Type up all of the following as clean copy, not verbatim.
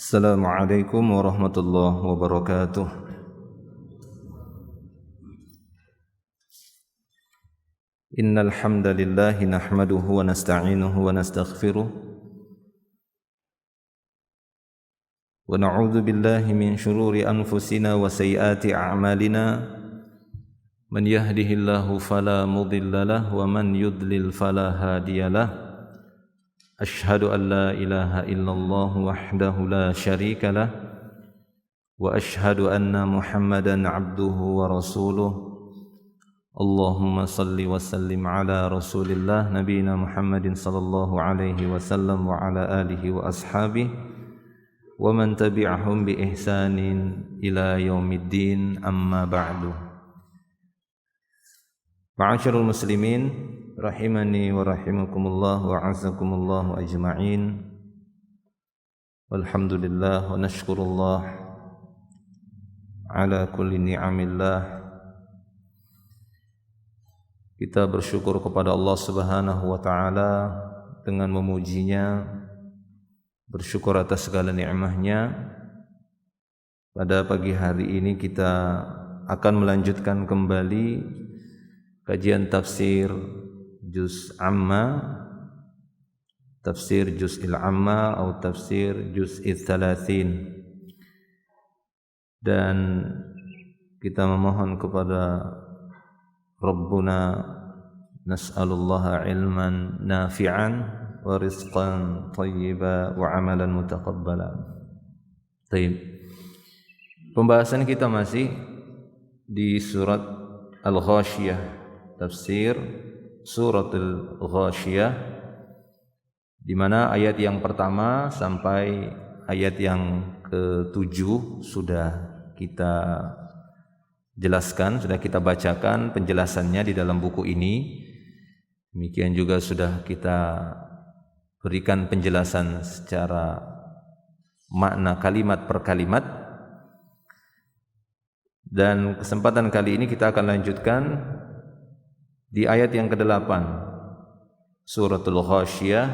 Assalamualaikum warahmatullahi wabarakatuh. Innal hamdalillah nahmaduhu wa nasta'inuhu wa nastaghfiruh wa na'udzu billahi min shururi anfusina wa sayyiati a'malina. Man yahdihillahu fala mudilla lahu wa man yudlil fala hadiyalah. Ashhadu an la ilaha illallah wahdahu la syarika lah wa ashhadu anna Muhammadan abduhu wa rasuluh. Allahumma salli wa sallim ala Rasulillah nabiyina Muhammadin sallallahu alaihi wasallam wa ala alihi wa ashabihi wa man tabi'ahum bi ihsanin ila yaumiddin, amma ba'du. Ma'asyiral muslimin rahimani wa rahimakumullah wa azakumullah ajma'in. Walhamdulillah wa nashkurullah ala kulli ni'amillah. Kita bersyukur kepada Allah Subhanahu wa taala dengan memujinya, bersyukur atas segala nikmatnya. Pada pagi hari ini kita akan melanjutkan kembali kajian tafsir Juz Amma, tafsir Juz'il Amma atau tafsir Juz'il Thalathin. Dan kita memohon kepada Rabbuna, nas'alullaha ilman nafi'an wa rizqan thayyiban wa amalan mutaqabbalan. Baik. Pembahasan kita masih di surat Al-Ghasyiyah, tafsir Suratul Ghasyiyah, di mana ayat yang pertama sampai ayat yang ke-7 sudah kita jelaskan, sudah kita bacakan penjelasannya di dalam buku ini. Demikian juga sudah kita berikan penjelasan secara makna kalimat per kalimat. Dan kesempatan kali ini kita akan lanjutkan di ayat yang ke-8 Suratul Ghasyiyah,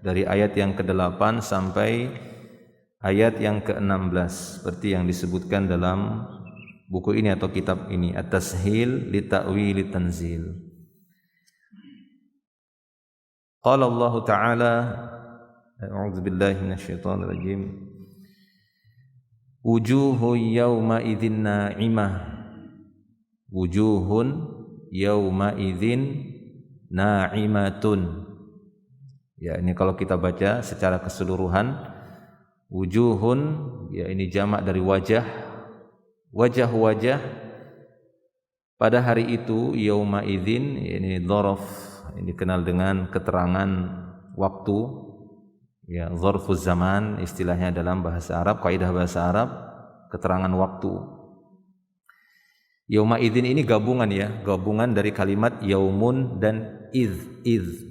dari ayat yang ke-8 sampai ayat yang ke-16 seperti yang disebutkan dalam buku ini atau kitab ini, At-Tashil li Ta'wil Tanzil. Qala Allah Ta'ala, a'udzu billahi minasyaitonir rajim. Wujuhun yawma idzin na'imah. Wujuhun yauma idzin na'imatun. Ya, ini kalau kita baca secara keseluruhan, wujuhun, ya ini jamak dari wajah, wajah-wajah pada hari itu, yauma idzin, ini dzaraf, ini dikenal dengan keterangan waktu, ya dzarfuz zaman istilahnya dalam bahasa Arab, kaidah bahasa Arab, keterangan waktu. Yauma idzin ini gabungan, ya, gabungan dari kalimat yaumun dan iz.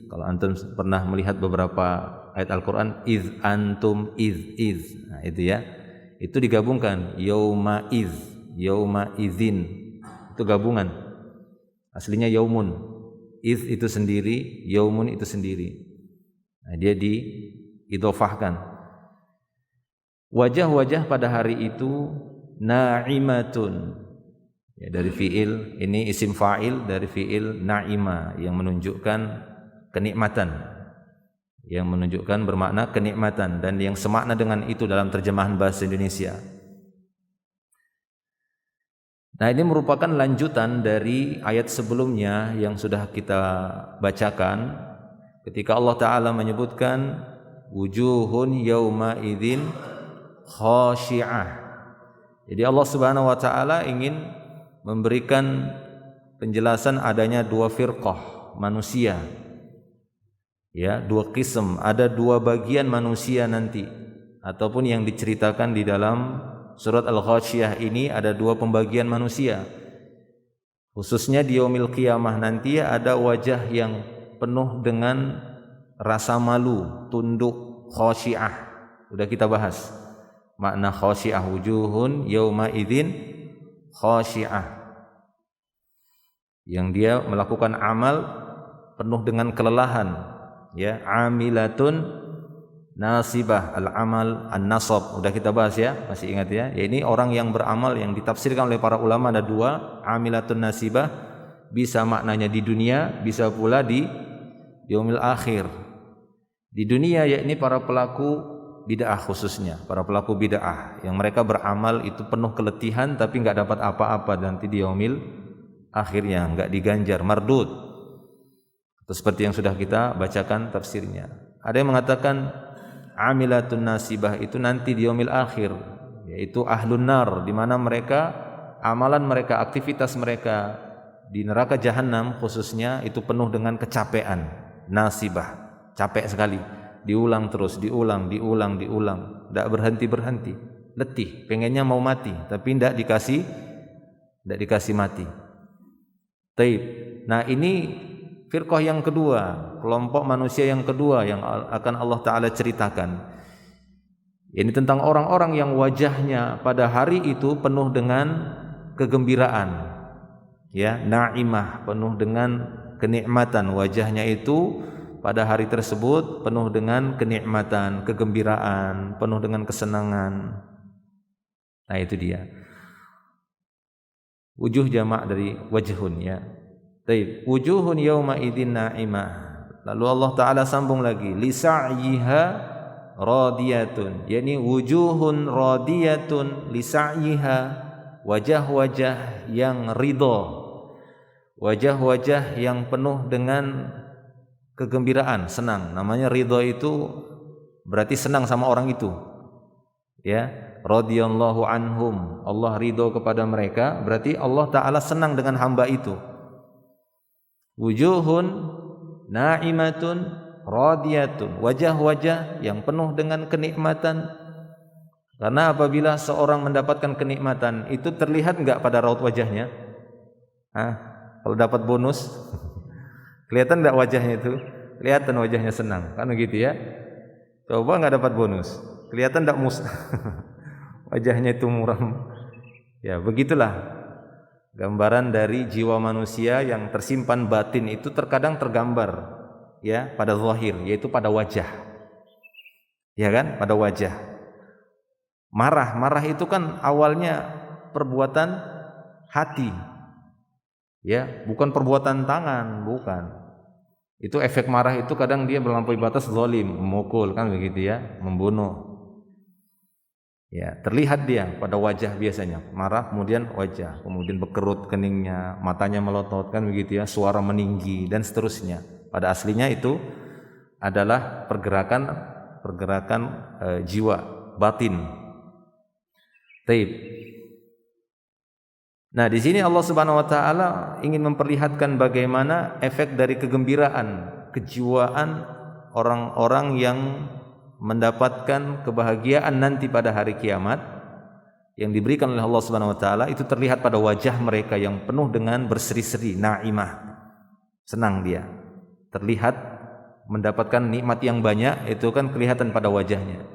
Kalau antum pernah melihat beberapa ayat Al-Qur'an, iz antum iz. Nah, itu ya. Itu digabungkan, yauma iz, yauma idzin. Itu gabungan. Aslinya yaumun. Iz itu sendiri, yaumun itu sendiri. Nah, dia diidhofahkan. Wajah-wajah pada hari itu na'imatun. Ya, dari fiil ini isim fa'il dari fiil na'ima yang menunjukkan kenikmatan, yang menunjukkan bermakna kenikmatan, dan yang semakna dengan itu dalam terjemahan bahasa Indonesia. Nah, ini merupakan lanjutan dari ayat sebelumnya yang sudah kita bacakan ketika Allah Ta'ala menyebutkan wujuhun yawma idzin khashi'ah. Jadi Allah Subhanahu wa Ta'ala ingin memberikan penjelasan adanya dua firqah manusia, ya, dua qism, ada dua bagian manusia nanti, ataupun yang diceritakan di dalam surat Al-Ghasyiyah ini ada dua pembagian manusia. Khususnya di yaumil qiyamah nanti ada wajah yang penuh dengan rasa malu, tunduk, khasyiah. Sudah kita bahas makna khasyiah, wujuhun yauma idzin khasyiah, yang dia melakukan amal penuh dengan kelelahan, ya, amilatun nasibah, al-amal, an-nasab. Udah kita bahas ya, masih ingat ya? Ya ini orang yang beramal yang ditafsirkan oleh para ulama ada dua, amilatun nasibah, bisa maknanya di dunia, bisa pula di yaumil akhir. Di dunia yakni para pelaku bid'ah khususnya, para pelaku bid'ah yang mereka beramal itu penuh keletihan tapi enggak dapat apa-apa, nanti di yaumil akhirnya enggak diganjar, mardud. Itu seperti yang sudah kita bacakan tafsirnya. Ada yang mengatakan amilatun nasibah itu nanti di yaumil akhir, yaitu ahlun nar, di mana mereka amalan mereka, aktivitas mereka di neraka jahanam khususnya itu penuh dengan kecapean, nasibah, capek sekali, diulang terus, diulang, tidak berhenti, letih, pengennya mau mati, tapi tidak dikasih mati. Taib. Nah ini firqah yang kedua, kelompok manusia yang kedua yang akan Allah Ta'ala ceritakan. Ini tentang orang-orang yang wajahnya pada hari itu penuh dengan kegembiraan, ya, na'imah, penuh dengan kenikmatan. Wajahnya itu pada hari tersebut penuh dengan kenikmatan, kegembiraan, penuh dengan kesenangan. Nah itu dia. Wujuh jamak dari wajhun, ya. Taib. Wujuhun yauma idzin na'imah. Lalu Allah Ta'ala sambung lagi, li sa'yiha radiyatun. Yani wujuhun radiyatun li sa'yiha, wajah-wajah yang ridha, wajah-wajah yang penuh dengan kegembiraan, senang. Namanya ridha itu berarti senang sama orang itu, ya. Radhiyallahu anhum, Allah ridha kepada mereka, berarti Allah Ta'ala senang dengan hamba itu. Wujuhun na'imatun radiyatun, wajah-wajah yang penuh dengan kenikmatan. Karena apabila seorang mendapatkan kenikmatan itu terlihat enggak pada raut wajahnya? Kalau dapat bonus kelihatan enggak wajahnya itu? Kelihatan wajahnya senang, kan begitu ya? Coba enggak dapat bonus, kelihatan enggak wajahnya itu muram. Ya, begitulah gambaran dari jiwa manusia yang tersimpan batin itu terkadang tergambar, ya, pada zahir, yaitu pada wajah. Ya kan? Pada wajah. Marah itu kan awalnya perbuatan hati. Ya, bukan perbuatan tangan, bukan. Itu efek marah itu kadang dia melampaui batas zalim, memukul, kan begitu ya, membunuh. Ya, terlihat dia pada wajah biasanya, marah kemudian wajah, kemudian berkerut keningnya, matanya melotot, kan begitu ya, suara meninggi dan seterusnya. Pada aslinya itu adalah pergerakan jiwa, batin. Taib. Nah, di sini Allah Subhanahu wa taala ingin memperlihatkan bagaimana efek dari kegembiraan, kejiwaan orang-orang yang mendapatkan kebahagiaan nanti pada hari kiamat yang diberikan oleh Allah Subhanahu wa taala, itu terlihat pada wajah mereka yang penuh dengan berseri-seri, naimah. Senang dia. Terlihat mendapatkan nikmat yang banyak, itu kan kelihatan pada wajahnya.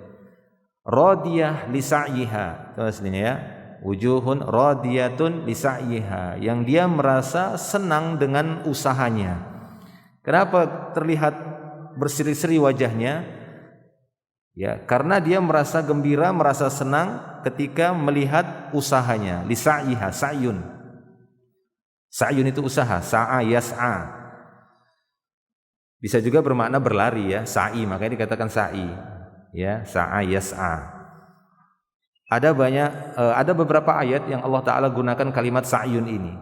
Radiyah li sa'yiha. Itu aslinya ya. Wujuhun radiyatun li sa'yiha, yang dia merasa senang dengan usahanya. Kenapa terlihat berseri-seri wajahnya? Ya, karena dia merasa gembira, merasa senang ketika melihat usahanya. Li sa'yiha, sa'yun. Sa'yun itu usaha, sa'a yas'a. Bisa juga bermakna berlari ya, sa'i, makanya dikatakan sa'i. Ya, sa'a yas'a. Ada beberapa ayat yang Allah Ta'ala gunakan kalimat sa'yun ini.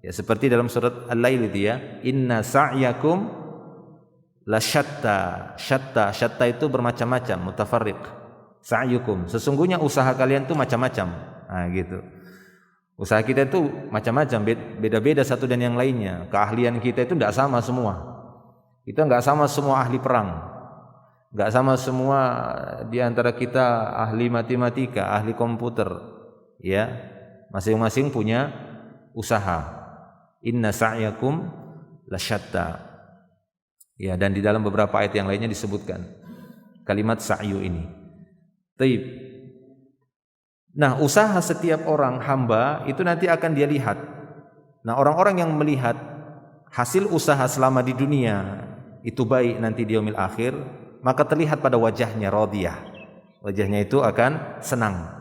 Ya, seperti dalam surat Al-Lail itu ya, inna sa'yakum la syatta. Syatta itu bermacam-macam, mutafarriq. Sa'yukum, sesungguhnya usaha kalian itu macam-macam. Nah, gitu. Usaha kita itu macam-macam, beda-beda satu dan yang lainnya. Keahlian kita itu tidak sama semua. Kita enggak sama semua ahli perang. Enggak sama semua di antara kita ahli matematika, ahli komputer. Ya, masing-masing punya usaha. Inna sa'yakum la syatta. Ya, dan di dalam beberapa ayat yang lainnya disebutkan kalimat sa'yu ini. Taib. Nah, usaha setiap orang hamba itu nanti akan dia lihat. Nah, orang-orang yang melihat hasil usaha selama di dunia itu baik nanti di yaumil akhir, maka terlihat pada wajahnya radiyah. Wajahnya itu akan senang.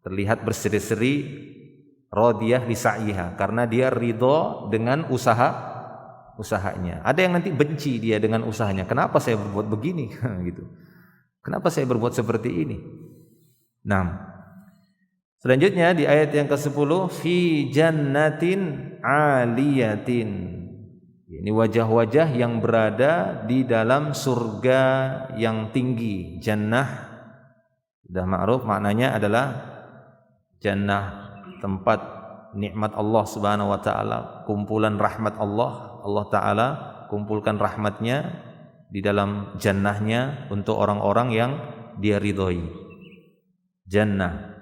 Terlihat berseri-seri radiyah li sa'iha karena dia ridho dengan usahanya. Ada yang nanti benci dia dengan usahanya. Kenapa saya berbuat begini? Gitu. Kenapa saya berbuat seperti ini? Nah, selanjutnya di ayat yang ke-10 fi jannatin aliyatin. Ini wajah-wajah yang berada di dalam surga yang tinggi. Jannah sudah ma'ruf maknanya adalah jannah tempat nikmat Allah Subhanahu wa taala, kumpulan rahmat Allah. Allah taala kumpulkan rahmatnya di dalam jannahnya untuk orang-orang yang dia ridhoi. Jannah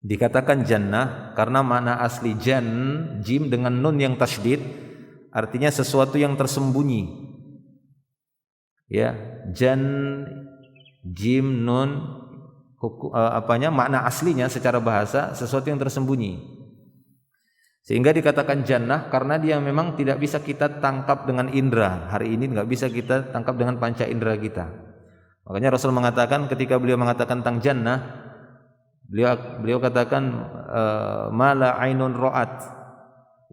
dikatakan jannah karena makna asli jim dengan nun yang tasydid artinya sesuatu yang tersembunyi. Ya, jim nun makna aslinya secara bahasa sesuatu yang tersembunyi. Sehingga dikatakan jannah karena dia memang tidak bisa kita tangkap dengan indera. Hari ini enggak bisa kita tangkap dengan panca indera kita. Makanya Rasul mengatakan ketika beliau mengatakan tentang jannah, beliau katakan mala ainun ra'at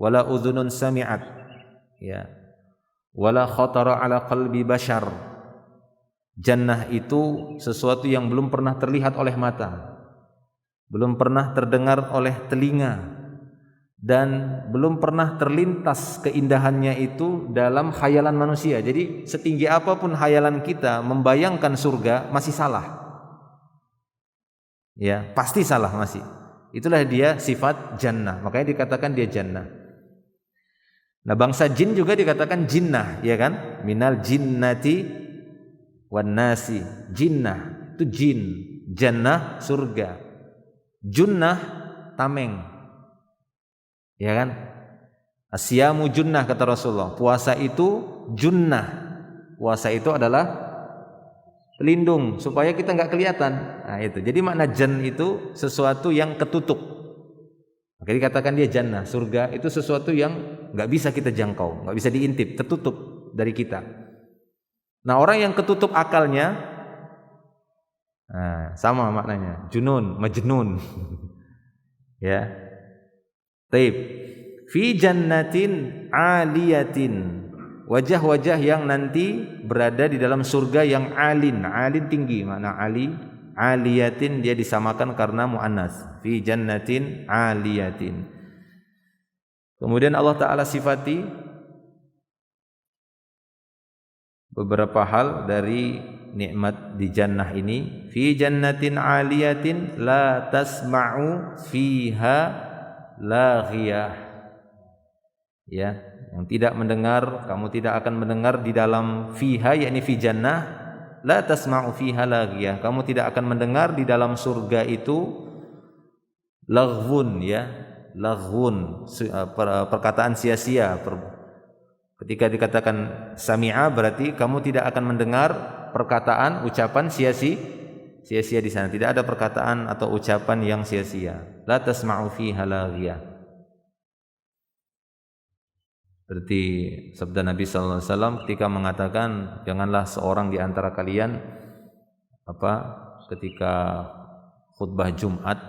wala udhunun sami'at ya wala khatara ala qalbi bashar. Jannah itu sesuatu yang belum pernah terlihat oleh mata, belum pernah terdengar oleh telinga, dan belum pernah terlintas keindahannya itu dalam khayalan manusia. Jadi setinggi apapun khayalan kita membayangkan surga masih salah. Ya, pasti salah masih. Itulah dia sifat jannah. Makanya dikatakan dia jannah. Nah, bangsa jin juga dikatakan jinnah, ya kan? Minal jinnati wan nasi. Jinnah itu jin, jannah surga. Junnah tameng. Ya kan? Asyamu junnah kata Rasulullah. Puasa itu junnah. Puasa itu adalah pelindung supaya kita enggak kelihatan. Nah, itu. Jadi makna jan itu sesuatu yang ketutup. Maka dikatakan dia jannah. Surga itu sesuatu yang enggak bisa kita jangkau, enggak bisa diintip, tertutup dari kita. Nah, orang yang ketutup akalnya sama maknanya. Junun, majnun. Ya. Taib. Fi jannatin aliyatin. Wajah-wajah yang nanti berada di dalam surga yang alin tinggi. Makna ali, aliyatin dia disamakan karena muannas. Fi jannatin aliyatin. Kemudian Allah Ta'ala sifati beberapa hal dari nikmat di jannah ini. Fi jannatin aliyatin la tasma'u fiha laghiyah. Ya, yang tidak mendengar, kamu tidak akan mendengar di dalam fiha, yakni fi jannah, la tasma'u fiha laghiyah. Kamu tidak akan mendengar di dalam surga itu laghwun, ya, laghwun, perkataan sia-sia. Ketika dikatakan sami'a berarti kamu tidak akan mendengar perkataan, ucapan sia-sia di sana. Tidak ada perkataan atau ucapan yang sia-sia. La tasma'u fiha laghiyah. Seperti sabda Nabi sallallahu alaihi wasallam ketika mengatakan janganlah seorang di antara kalian ketika khutbah Jumat,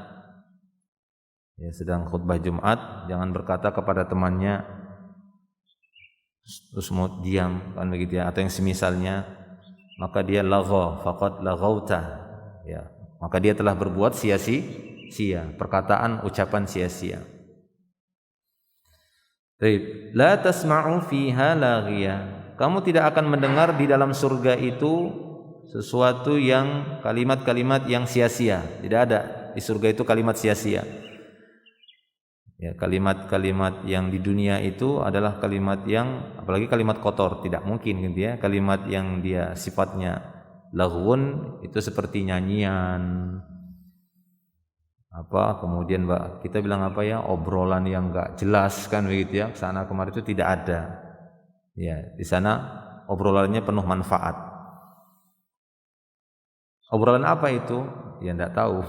ya, sedang khutbah Jumat, jangan berkata kepada temannya terus mau diam kan begitu ya, atau yang semisalnya, maka dia lagha faqad laghauta, ya, maka dia telah berbuat sia-sia, perkataan ucapan sia-sia. Baik, la tasma'u fiha laghiyah. Kamu tidak akan mendengar di dalam surga itu sesuatu yang kalimat-kalimat yang sia-sia. Tidak ada di surga itu kalimat sia-sia. Ya, kalimat-kalimat yang di dunia itu adalah kalimat yang, apalagi kalimat kotor, tidak mungkin gitu ya. Kalimat yang dia sifatnya laghun itu seperti nyanyian, kemudian kita bilang obrolan yang enggak jelas kan begitu ya, sana kemari itu tidak ada. Ya, di sana obrolannya penuh manfaat. Obrolan apa itu? Ya enggak tahu.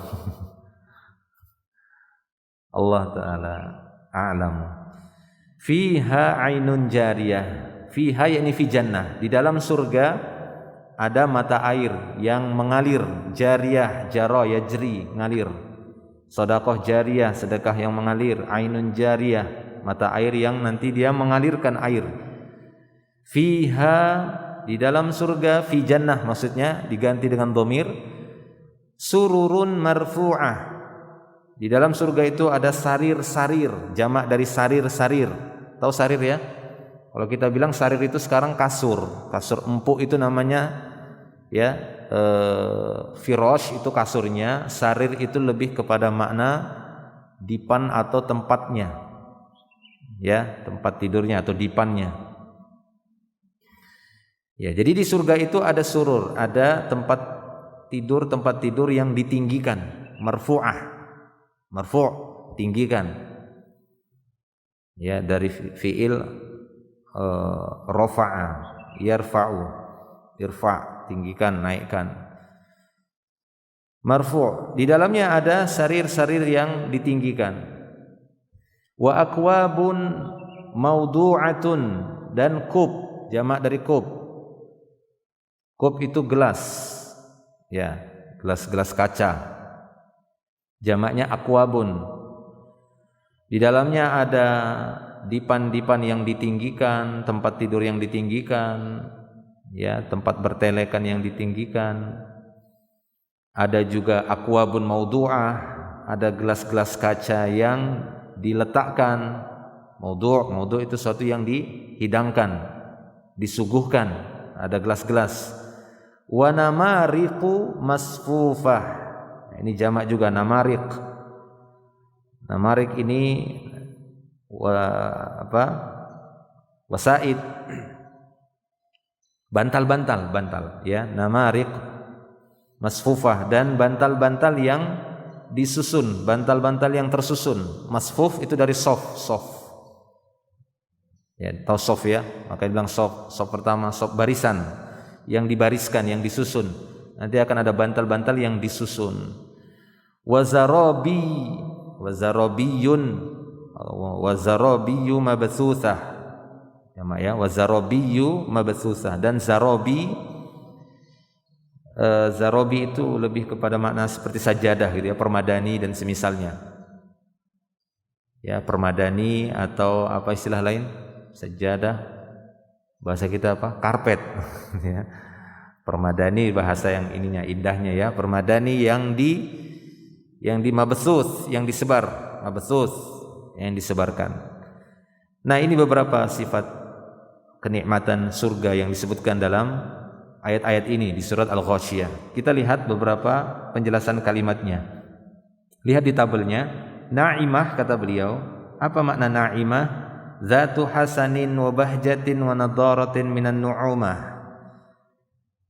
Allah Ta'ala a'lam. Fiha ainun jariyah. Fiha yakni fi jannah. Di dalam surga ada mata air yang mengalir, jariyah, jaro, yajri, ngalir. Sedekah jariyah, sedekah yang mengalir, ainun jariyah, mata air yang nanti dia mengalirkan air. Fiha, di dalam surga, fi jannah maksudnya diganti dengan dhamir, sururun marfu'ah. Di dalam surga itu ada sarir-sarir, jamak dari sarir-sarir. Tahu sarir ya? Kalau kita bilang sarir itu sekarang kasur empuk itu namanya ya, firosh itu kasurnya, sarir itu lebih kepada makna dipan atau tempatnya, ya, tempat tidurnya atau dipannya. Ya, jadi di surga itu ada surur, ada tempat tidur yang ditinggikan, marfu', tinggikan. Ya, dari fiil rafa'a, yarfa'u, irfa', tinggikan, naikkan. Marfu', di dalamnya ada sarir-sarir yang ditinggikan. Wa akwabun maudu'atun, dan kub, jamak dari kub. Kub itu gelas, ya, gelas kaca. Jamaknya akwabun. Di dalamnya ada dipan-dipan yang ditinggikan, tempat tidur yang ditinggikan, ya, tempat bertelekan yang ditinggikan. Ada juga akwabun maudu'ah, ada gelas-gelas kaca yang diletakkan. Maudu' itu sesuatu yang dihidangkan, disuguhkan. Ada gelas-gelas. Wa namariqu masfufah. Ini jamak juga, namariq. Namariq ini wasaid, bantal ya, namariq masfufah, dan bantal-bantal yang disusun, bantal-bantal yang tersusun. Masfuf itu dari sof ya, tahu sof ya, maka dibilang sof pertama, sof barisan yang dibariskan, yang disusun. Nanti akan ada bantal-bantal yang disusun. Wazarabiyyu mabthutsah, ya, wazarabiyyu mabthutsah. Dan zarabi itu lebih kepada makna seperti sajadah gitu ya, permadani dan semisalnya. Ya, permadani atau apa istilah lain? Sajadah, bahasa kita apa? Karpet. Ya. Permadani bahasa yang ininya, indahnya ya, permadani yang di mabthuts, yang disebar, mabthuts yang disebarkan. Nah, ini beberapa sifat kenikmatan surga yang disebutkan dalam ayat-ayat ini di surat Al-Ghasyiyah. Kita lihat beberapa penjelasan kalimatnya. Lihat di tabelnya. Na'imah, kata beliau, apa makna na'imah? Zatu hasanin wa bahjatin wa nadaratin minan nu'umah.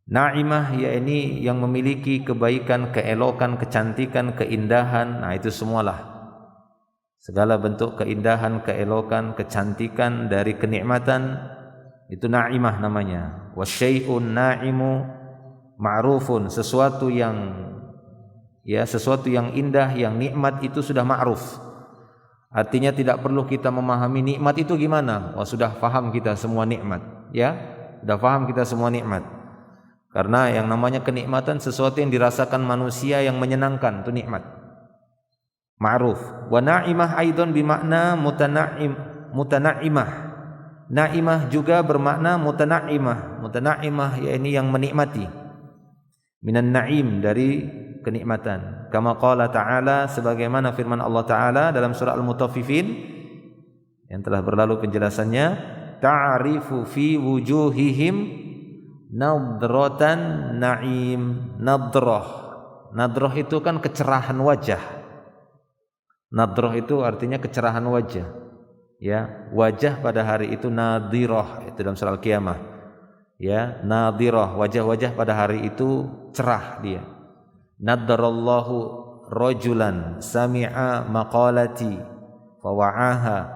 Na'imah, yakni yang memiliki kebaikan, keelokan, kecantikan, keindahan. Nah, itu semualah segala bentuk keindahan, keelokan, kecantikan dari kenikmatan, itu na'imah namanya. Wasyai'un na'imu ma'rufun, sesuatu yang indah, yang nikmat itu sudah ma'ruf. Artinya tidak perlu kita memahami nikmat itu gimana. Sudah paham kita semua nikmat, ya. Sudah paham kita semua nikmat. Karena yang namanya kenikmatan sesuatu yang dirasakan manusia yang menyenangkan, itu nikmat. Ma'ruf. Wa na'imah aidan bimakna mutana'imah. Na'imah juga bermakna mutana'imah. Mutana'imah yakni yang menikmati. Minan na'im, dari kenikmatan. Kama qala ta'ala, sebagaimana firman Allah Ta'ala dalam surah Al-Mutaffifin yang telah berlalu penjelasannya, ta'rifu fi wujuhihim nadratan na'im. Nadrah itu kan kecerahan wajah. Nadrah itu artinya kecerahan wajah. Ya, wajah pada hari itu nadirah, itu dalam surah Al-Qiyamah. Ya, nadirah, wajah-wajah pada hari itu cerah dia. Nadarallahu rajulan sami'a maqalati fawa'aha.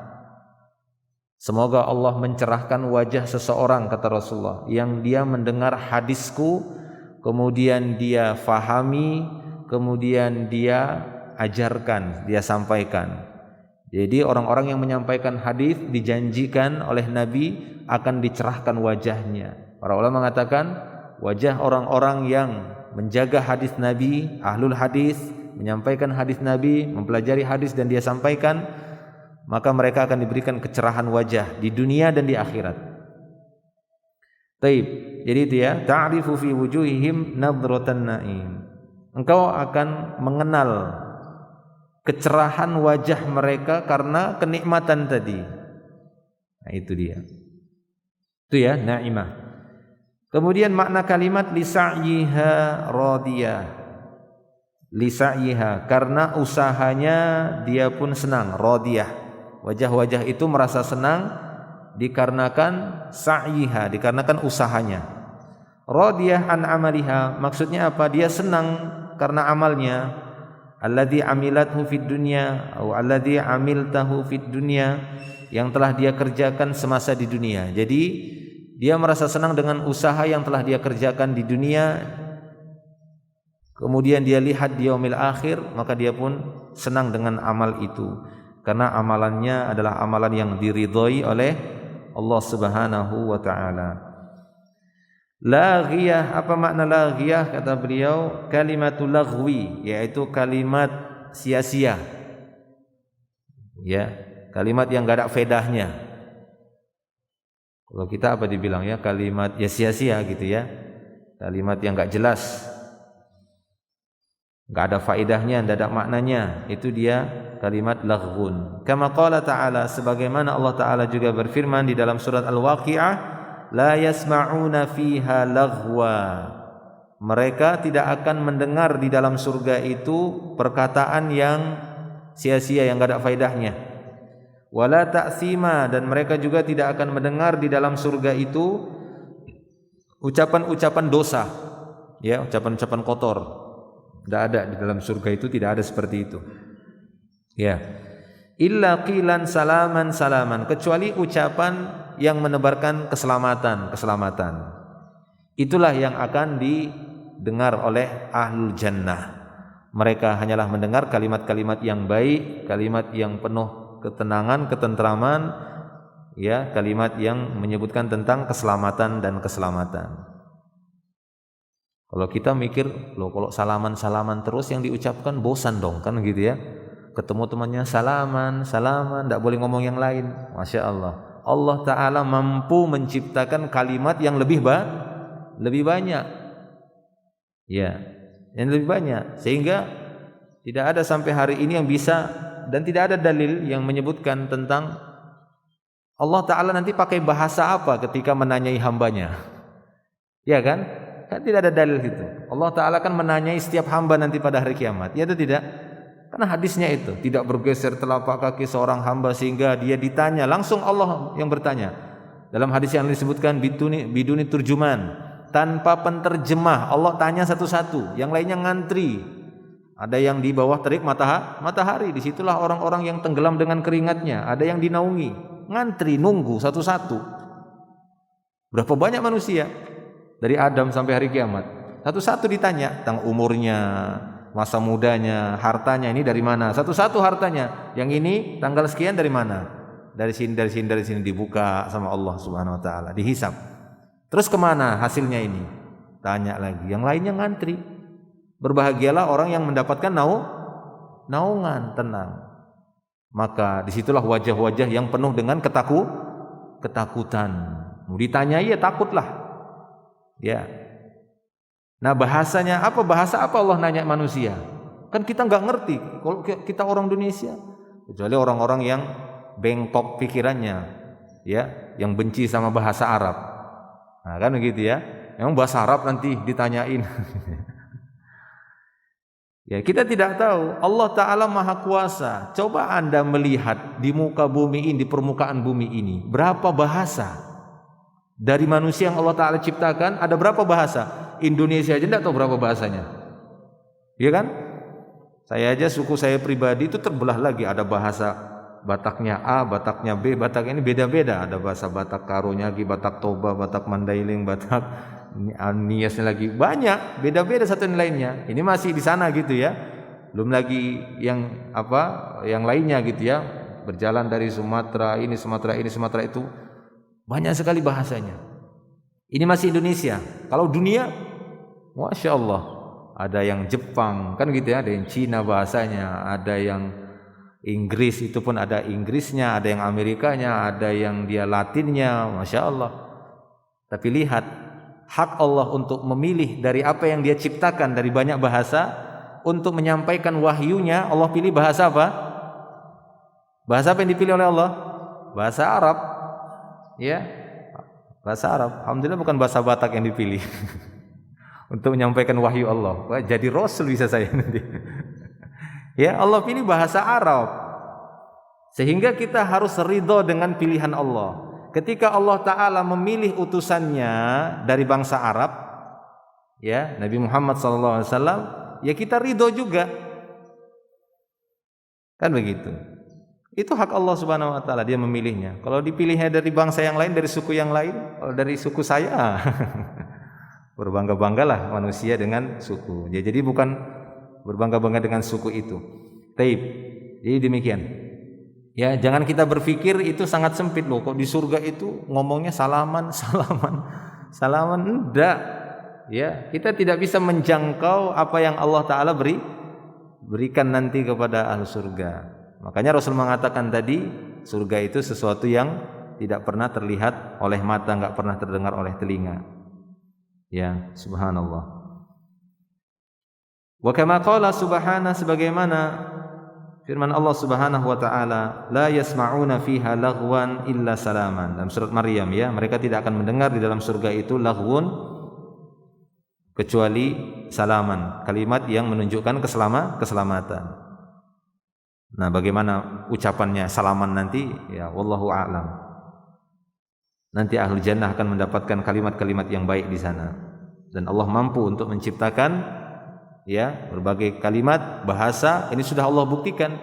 Semoga Allah mencerahkan wajah seseorang, kata Rasulullah, yang dia mendengar hadisku, kemudian dia fahami, kemudian dia ajarkan, dia sampaikan. Jadi orang-orang yang menyampaikan hadis dijanjikan oleh Nabi akan dicerahkan wajahnya. Para ulama mengatakan wajah orang-orang yang menjaga hadis Nabi, ahlul hadis, menyampaikan hadis Nabi, mempelajari hadis dan dia sampaikan, maka mereka akan diberikan kecerahan wajah di dunia dan di akhirat. Taib. Jadi itu ya, ta'rifu fi wujuhihim nadratan na'im. Engkau akan mengenal kecerahan wajah mereka karena kenikmatan tadi. Nah, itu dia. Itu ya, na'imah. Kemudian makna kalimat lisa'yiha radiyah. Lisa'yiha, karena usahanya dia pun senang, radiyah. Wajah-wajah itu merasa senang dikarenakan sa'yiha, dikarenakan usahanya. Radiyah an amaliha, maksudnya apa? Dia senang karena amalnya. Alladzi amilathu fid dunya atau alladzi amiltahu fid dunya, yang telah dia kerjakan semasa di dunia. Jadi dia merasa senang dengan usaha yang telah dia kerjakan di dunia. Kemudian dia lihat di yaumil akhir, maka dia pun senang dengan amal itu, karena amalannya adalah amalan yang diridhoi oleh Allah Subhanahu wa taala. Laghiyah, apa makna laghiyah? Kata beliau, kalimatul laghwi, yaitu kalimat sia-sia. Ya, kalimat yang enggak ada faedahnya. Kalau kita apa dibilang ya, kalimat ya sia-sia gitu ya. Kalimat yang enggak jelas. Enggak ada faedahnya, enggak ada maknanya. Itu dia kalimat laghun. Kama qala ta'ala, sebagaimana Allah Ta'ala juga berfirman di dalam surat Al-Waqi'ah, la yasma'una fiha laghwa. Mereka tidak akan mendengar di dalam surga itu perkataan yang sia-sia, yang enggak ada faedahnya. Wala ta'sima, dan mereka juga tidak akan mendengar di dalam surga itu ucapan-ucapan dosa, ya, ucapan-ucapan kotor. Tidak ada di dalam surga itu, tidak ada seperti itu. Ya. Illa qilan salaman salaman, kecuali ucapan yang menebarkan keselamatan, keselamatan. Itulah yang akan didengar oleh ahlul jannah. Mereka hanyalah mendengar kalimat-kalimat yang baik, kalimat yang penuh ketenangan, ketentraman, ya, kalimat yang menyebutkan tentang keselamatan dan keselamatan. Kalau kita mikir, loh kalau salaman-salaman terus yang diucapkan bosan dong, kan gitu ya. Ketemu temannya salaman, salaman, tidak boleh ngomong yang lain. Masya Allah. Allah Ta'ala mampu menciptakan kalimat yang lebih banyak. Ya, yang lebih banyak. Sehingga tidak ada sampai hari ini yang bisa, dan tidak ada dalil yang menyebutkan tentang Allah Ta'ala nanti pakai bahasa apa ketika menanyai hambanya. Ya kan? Kan tidak ada dalil itu. Allah Ta'ala kan menanyai setiap hamba nanti pada hari kiamat. Ya atau tidak? Karena hadisnya itu, tidak bergeser telapak kaki seorang hamba sehingga dia ditanya, langsung Allah yang bertanya. Dalam hadis yang disebutkan biduni turjuman, tanpa penterjemah, Allah tanya satu-satu, yang lainnya ngantri. Ada yang di bawah terik matahari, disitulah orang-orang yang tenggelam dengan keringatnya. Ada yang dinaungi, ngantri, nunggu satu-satu. Berapa banyak manusia dari Adam sampai hari kiamat, satu-satu ditanya tentang umurnya, masa mudanya, hartanya, ini dari mana, satu-satu hartanya, yang ini tanggal sekian dari mana, dari sini dibuka sama Allah Subhanahu wa taala, dihisab. Terus kemana hasilnya ini? Tanya lagi. Yang lainnya ngantri. Berbahagialah orang yang mendapatkan naungan, tenang. Maka disitulah wajah-wajah yang penuh dengan ketakutan. Mau ditanyai ya takutlah. Ya. Nah, bahasanya apa? Bahasa apa Allah nanya manusia? Kan kita nggak ngerti. Kalau kita orang Indonesia, kecuali orang-orang yang bengkok pikirannya, ya, yang benci sama bahasa Arab. Nah, kan begitu ya. Memang bahasa Arab nanti ditanyain. Ya, kita tidak tahu. Allah Ta'ala Maha Kuasa. Coba Anda melihat di muka bumi ini, di permukaan bumi ini, berapa bahasa dari manusia yang Allah Ta'ala ciptakan? Ada berapa bahasa? Indonesia aja tidak tahu berapa bahasanya. Iya kan? Saya aja, suku saya pribadi itu terbelah lagi. Ada bahasa Bataknya A, Bataknya B, Batak ini beda-beda. Ada bahasa Batak Karonyagi, Batak Toba, Batak Mandailing, Batak Niasnya lagi. Banyak, beda-beda satu yang lainnya. Ini masih di sana gitu ya. Belum lagi yang yang lainnya gitu ya. Berjalan dari Sumatera ini, Sumatera itu. Banyak sekali bahasanya. Ini masih Indonesia. Kalau dunia, Masya Allah, ada yang Jepang, kan gitu ya, ada yang Cina bahasanya, ada yang Inggris, itu pun ada Inggrisnya, ada yang Amerikanya, ada yang dia Latinnya, Masya Allah. Tapi lihat, hak Allah untuk memilih dari apa yang dia ciptakan dari banyak bahasa, untuk menyampaikan wahyunya, Allah pilih bahasa apa? Bahasa apa yang dipilih oleh Allah? Bahasa Arab. Ya, bahasa Arab. Alhamdulillah bukan bahasa Batak yang dipilih untuk menyampaikan wahyu Allah. Wah, jadi Rasul bisa saya nanti. Ya, Allah pilih bahasa Arab. Sehingga kita harus ridho dengan pilihan Allah. Ketika Allah Ta'ala memilih utusannya dari bangsa Arab, ya, Nabi Muhammad SAW, ya kita ridho juga. Kan begitu. Itu hak Allah Subhanahu wa taala, dia memilihnya. Kalau dipilihnya dari bangsa yang lain, dari suku yang lain, kalau dari suku saya berbangga-banggalah manusia dengan suku. Ya, jadi bukan berbangga-bangga dengan suku itu. Taib. Jadi demikian. Ya, jangan kita berpikir itu sangat sempit loh. Kok di surga itu ngomongnya salaman, enggak. Ya, kita tidak bisa menjangkau apa yang Allah Ta'ala berikan nanti kepada ahli surga. Makanya Rasul mengatakan tadi, surga itu sesuatu yang tidak pernah terlihat oleh mata, enggak pernah terdengar oleh telinga. Ya, subhanallah. Wa kama qala subhana, sebagaimana firman Allah Subhanahu wa taala, la yasma'una fiha laghwan illa salaman. Dalam surat Maryam, ya, mereka tidak akan mendengar di dalam surga itu laghwun kecuali salaman, kalimat yang menunjukkan keselamatan. Nah, bagaimana ucapannya salaman nanti? Ya, wallahu a'lam. Nanti ahli jannah akan mendapatkan kalimat-kalimat yang baik di sana. Dan Allah mampu untuk menciptakan, ya, berbagai kalimat, bahasa. Ini sudah Allah buktikan.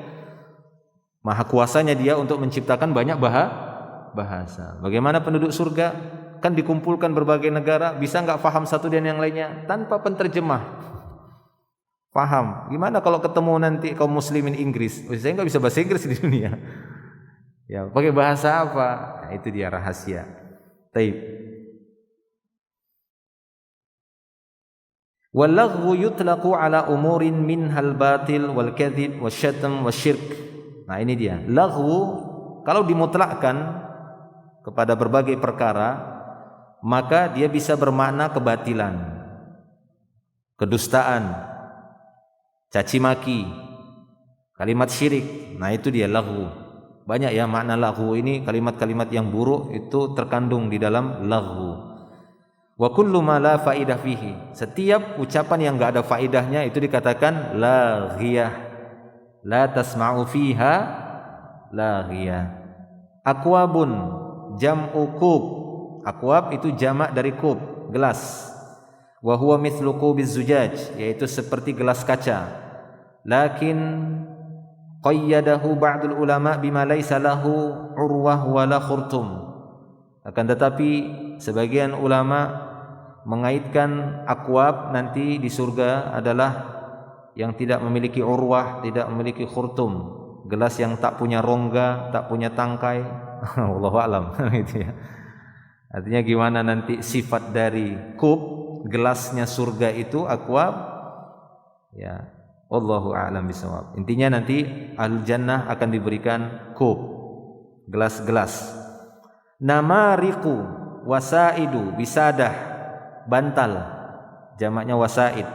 Maha kuasanya dia untuk menciptakan banyak bahasa. Bagaimana penduduk surga? Kan dikumpulkan berbagai negara, bisa enggak paham satu dan yang lainnya tanpa penterjemah? Paham. Gimana kalau ketemu nanti kaum muslimin Inggris? Oh, saya enggak bisa bahasa Inggris di dunia. Ya, pakai bahasa apa? Nah, itu dia rahasia. Taib. Wal-laghwu yutlaqu ala umurin minhal batil wal kadhib wasyatm wasyirk. Nah, ini dia. Laghwu kalau dimutlakkan kepada berbagai perkara, maka dia bisa bermakna kebatilan, kedustaan, caci maki, kalimat syirik. Nah, itu dia laghwu. Banyak ya makna laghwu ini, kalimat-kalimat yang buruk itu terkandung di dalam laghwu. Wa kullu ma la faidah fihi. Setiap ucapan yang enggak ada faedahnya itu dikatakan laghiyah. La tasma'u fiha laghiyah. Aqwabun jam'u qub. Aqwab itu jamak dari qub, gelas. Wa huwa mithlu qubiz zujaj, yaitu seperti gelas kaca. Lakin qayyadahu ba'dul ulama bima laysa lahu urwah wala khurtum. Akan tetapi sebagian ulama mengaitkan akwab nanti di surga adalah yang tidak memiliki urwah, tidak memiliki khurtum, gelas yang tak punya rongga, tak punya tangkai. Wallahu a'lam. Gitu ya. Artinya gimana nanti sifat dari kub, gelasnya surga itu akwab, ya, wallahu a'lam bishawab. Intinya nanti ahli jannah akan diberikan kub, gelas-gelas. Namariqu wasaidu bisadah, bantal, jamaknya wasaid.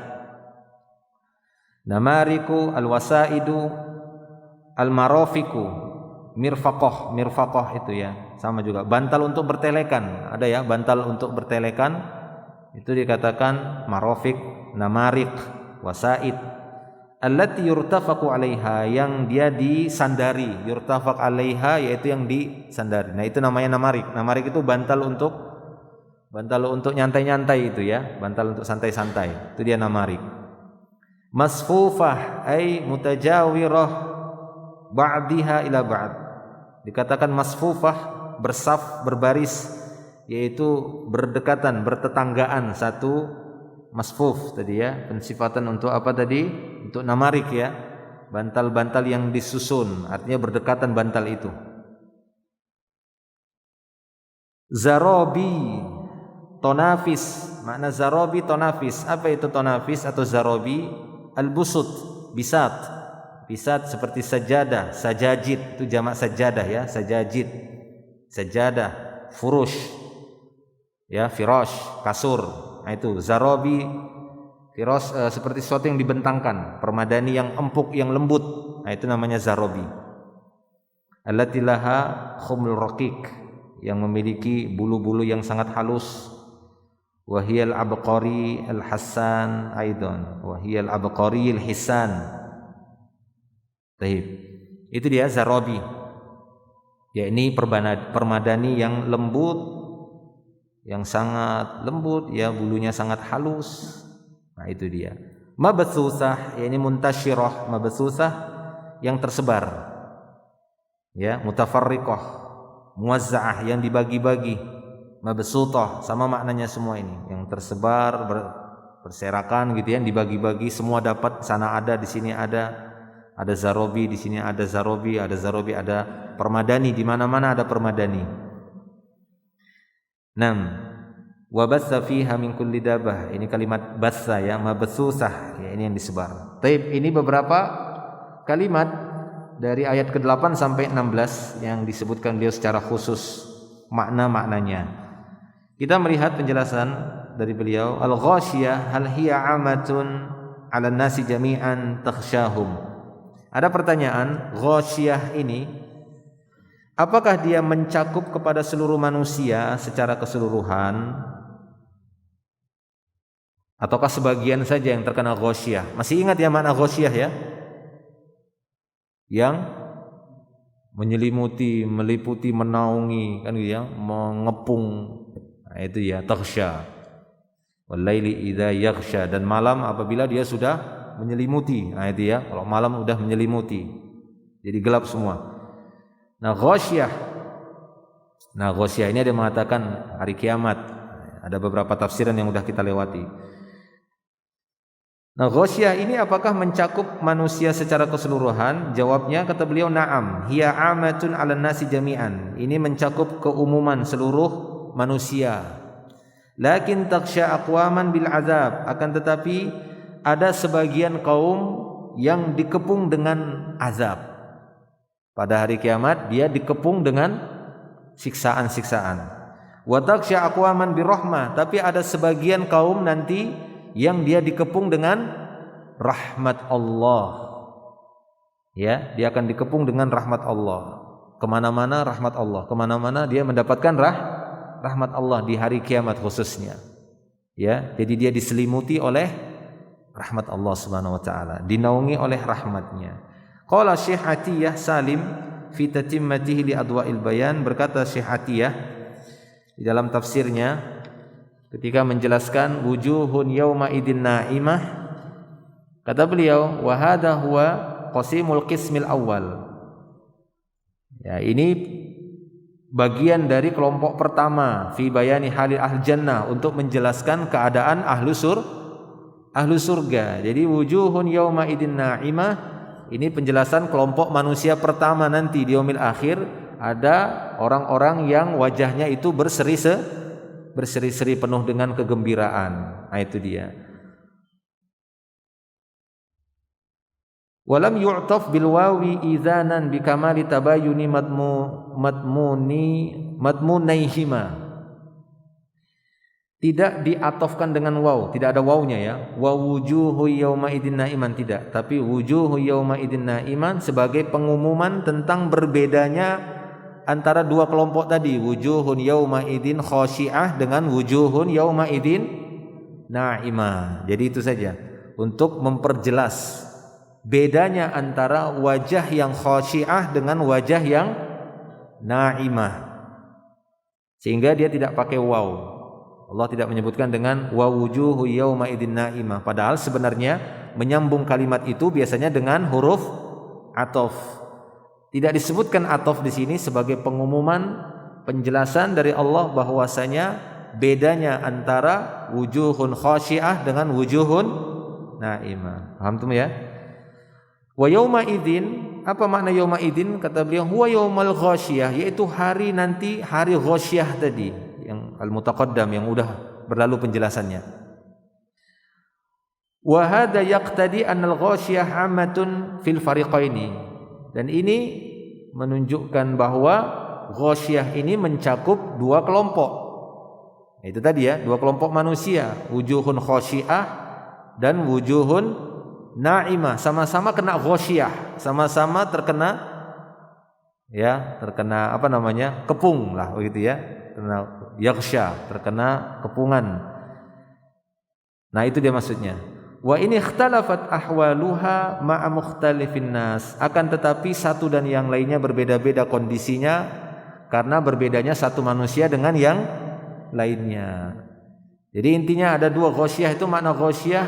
Namariqu alwasaidu almarafiqu mirfaqah, mirfaqah itu ya, sama juga bantal untuk bertelekan. Ada ya bantal untuk bertelekan, itu dikatakan marafiq, namariq, wasaid. Allati yurtafaqu 'alaiha, yang dia disandari, yurtafaq 'alaiha yaitu yang disandari. Nah, itu namanya namarik. Namarik itu bantal untuk nyantai-nyantai itu ya, bantal untuk santai-santai. Itu dia namarik. Masfufah ay mutajawirah ba'diha ila ba'd. Dikatakan masfufah, bersaf, berbaris, yaitu berdekatan, bertetanggaan satu. Masfuf tadi ya, pensifatan untuk apa tadi? Untuk namarik ya, bantal-bantal yang disusun, artinya berdekatan bantal itu. Zarabi tonafis. Makna zarobi tonafis. Apa itu tonafis atau zarobi? Al-busut, bisat. Bisat seperti sajadah, sajajid, itu jamak sajadah ya, sajajid. Sajadah, furush. Ya, firash, kasur. Nah itu zarobi, firash seperti sesuatu yang dibentangkan, permadani yang empuk, yang lembut. Nah itu namanya zarobi. Allati laha khumul raqiq, yang memiliki bulu-bulu yang sangat halus. Wahiyal abqari al-hassan aidan, wahiyal abqari al-hisan. Baik. Itu dia zarobi. Ya ini permadani yang lembut, yang sangat lembut, ya bulunya sangat halus. Nah itu dia. Mabtsusah, ya ini muntasyirah, mabtsusah yang tersebar. Ya, mutafarriqah, muwazza'ah yang dibagi-bagi. Mabsutah sama maknanya semua ini, yang tersebar berserakan gitu ya, dibagi-bagi, semua dapat, sana ada, di sini ada zarobi, di sini ada zarobi, ada permadani, di mana-mana ada permadani. 6. Wa bassa fiha min kulli dabah. Ini kalimat bassa ya, mabsusah ya, ini yang disebar. Taib, ini beberapa kalimat dari ayat ke-8 sampai 16 yang disebutkan beliau secara khusus makna-maknanya. Kita melihat penjelasan dari beliau, al-ghasyiyah hal hiya amatun 'ala nasi jami'an takhsyahum. Ada pertanyaan, ghasyiyah ini apakah dia mencakup kepada seluruh manusia secara keseluruhan, ataukah sebagian saja yang terkena ghasyiyah? Masih ingat ya makna ghasyiyah ya? Yang menyelimuti, meliputi, menaungi, kan gitu ya, mengepung. Nah, itu ya taghsya. Walaili idza yaghsha, dan malam apabila dia sudah menyelimuti. Nah itu ya, kalau malam udah menyelimuti, jadi gelap semua. Nah ghasyiyah ini ada mengatakan hari kiamat. Ada beberapa tafsiran yang udah kita lewati. Nah ghasyiyah ini apakah mencakup manusia secara keseluruhan? Jawabnya kata beliau na'am, hiya amatun 'alan nasi jami'an. Ini mencakup keumuman seluruh manusia. Lakin takhsha aqwaman bil azab, akan tetapi ada sebagian kaum yang dikepung dengan azab. Pada hari kiamat dia dikepung dengan siksaan-siksaan. Wa takhsha aqwaman birahmah, tapi ada sebagian kaum nanti yang dia dikepung dengan rahmat Allah. Ya, dia akan dikepung dengan rahmat Allah. Kemana-mana rahmat Allah, kemana-mana dia mendapatkan rahmat Allah di hari kiamat khususnya. Ya, jadi dia diselimuti oleh rahmat Allah Subhanahu wa taala, dinaungi oleh rahmatnya. Qala Syekh Atiyah Salim fi tatimmatihi li adwa'il bayan, berkata Syekh Atiyah di dalam tafsirnya ketika menjelaskan wujuhun yauma idin na'imah, kata beliau wa hadha huwa qasimul qismil awal. Ya, ini bagian dari kelompok pertama fi bayani halil ahli jannah, untuk menjelaskan keadaan ahlu surga. Jadi wujuhun yauma idin na'imah, ini penjelasan kelompok manusia pertama nanti di yaumil akhir. Ada orang-orang yang wajahnya itu berseri-seri penuh dengan kegembiraan. Nah itu dia. Walam yu'taf bil wawi idzanan bi kamali tabayuni madmunaihima. Tidak diatofkan dengan waw, tidak ada wawnya ya. Wa wujuhu yauma idin naiman, tidak, tapi wujuhu yauma idin naiman sebagai pengumuman tentang berbedanya antara dua kelompok tadi, wujuhun yauma idin khasyi'ah dengan wujuhun yauma idin naimah. Jadi itu saja untuk memperjelas bedanya antara wajah yang khasyi'ah dengan wajah yang na'imah, sehingga dia tidak pakai waw. Allah tidak menyebutkan dengan wa wujuhu yauma idin na'imah, padahal sebenarnya menyambung kalimat itu biasanya dengan huruf ataf. Tidak disebutkan ataf di sini sebagai pengumuman, penjelasan dari Allah bahwasanya bedanya antara wujuhun khasyi'ah dengan wujuhun na'imah. Paham tuh ya? Wa yauma idzin, apa makna yauma idzin? Kata beliau huwa yaumal ghasyiyah, yaitu hari nanti, hari ghasyiyah tadi yang al-mutaqaddam, yang udah berlalu penjelasannya. Wa hadza yaqtadi anna al-ghasyiyah 'ammatun fil fariqaini. Dan ini menunjukkan bahwa ghasyiyah ini mencakup dua kelompok. Itu tadi ya, dua kelompok manusia, wujuhun khasyiah dan wujuhun na'imah, sama-sama kena ghasyiyah, sama-sama terkena apa namanya? Kepung lah begitu ya. Terkena yaghsya, terkena kepungan. Nah, itu dia maksudnya. Wa in ikhtalafat ahwaluha ma'a mukhtalifin nas. Akan tetapi satu dan yang lainnya berbeda-beda kondisinya karena berbedanya satu manusia dengan yang lainnya. Jadi intinya ada dua ghasyiyah. Itu makna ghasyiyah,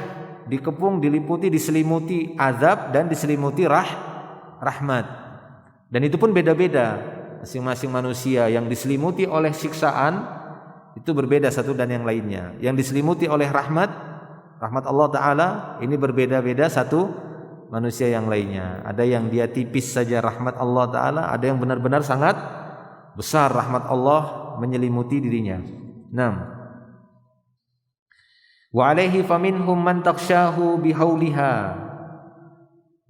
dikepung, diliputi, diselimuti azab dan diselimuti rahmat. Dan itu pun beda-beda. Masing-masing manusia yang diselimuti oleh siksaan itu berbeda satu dan yang lainnya. Yang diselimuti oleh rahmat Allah Ta'ala ini berbeda-beda satu manusia yang lainnya. Ada yang dia tipis saja rahmat Allah Ta'ala, ada yang benar-benar sangat besar rahmat Allah menyelimuti dirinya. 6. Wa alaihi faminhum man takshahu bihauliha.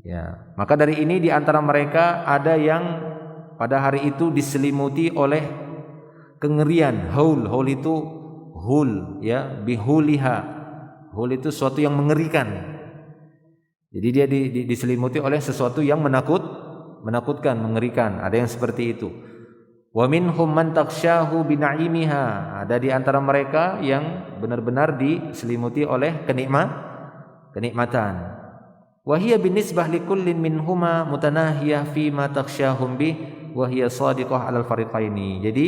Ya, maka dari ini di antara mereka ada yang pada hari itu diselimuti oleh kengerian. Haul itu hul ya, bihuliha. Hul itu sesuatu yang mengerikan. Jadi dia diselimuti oleh sesuatu yang menakutkan, mengerikan. Ada yang seperti itu. Wa minhum man takshahu binaimiha. Ada di antara mereka yang benar-benar diselimuti oleh kenikmatan. Wa hiya binisbah likullin minhuma mutanahiyah fi ma taksyahum bih wa hiya shadiqah 'alal fariqaini. Jadi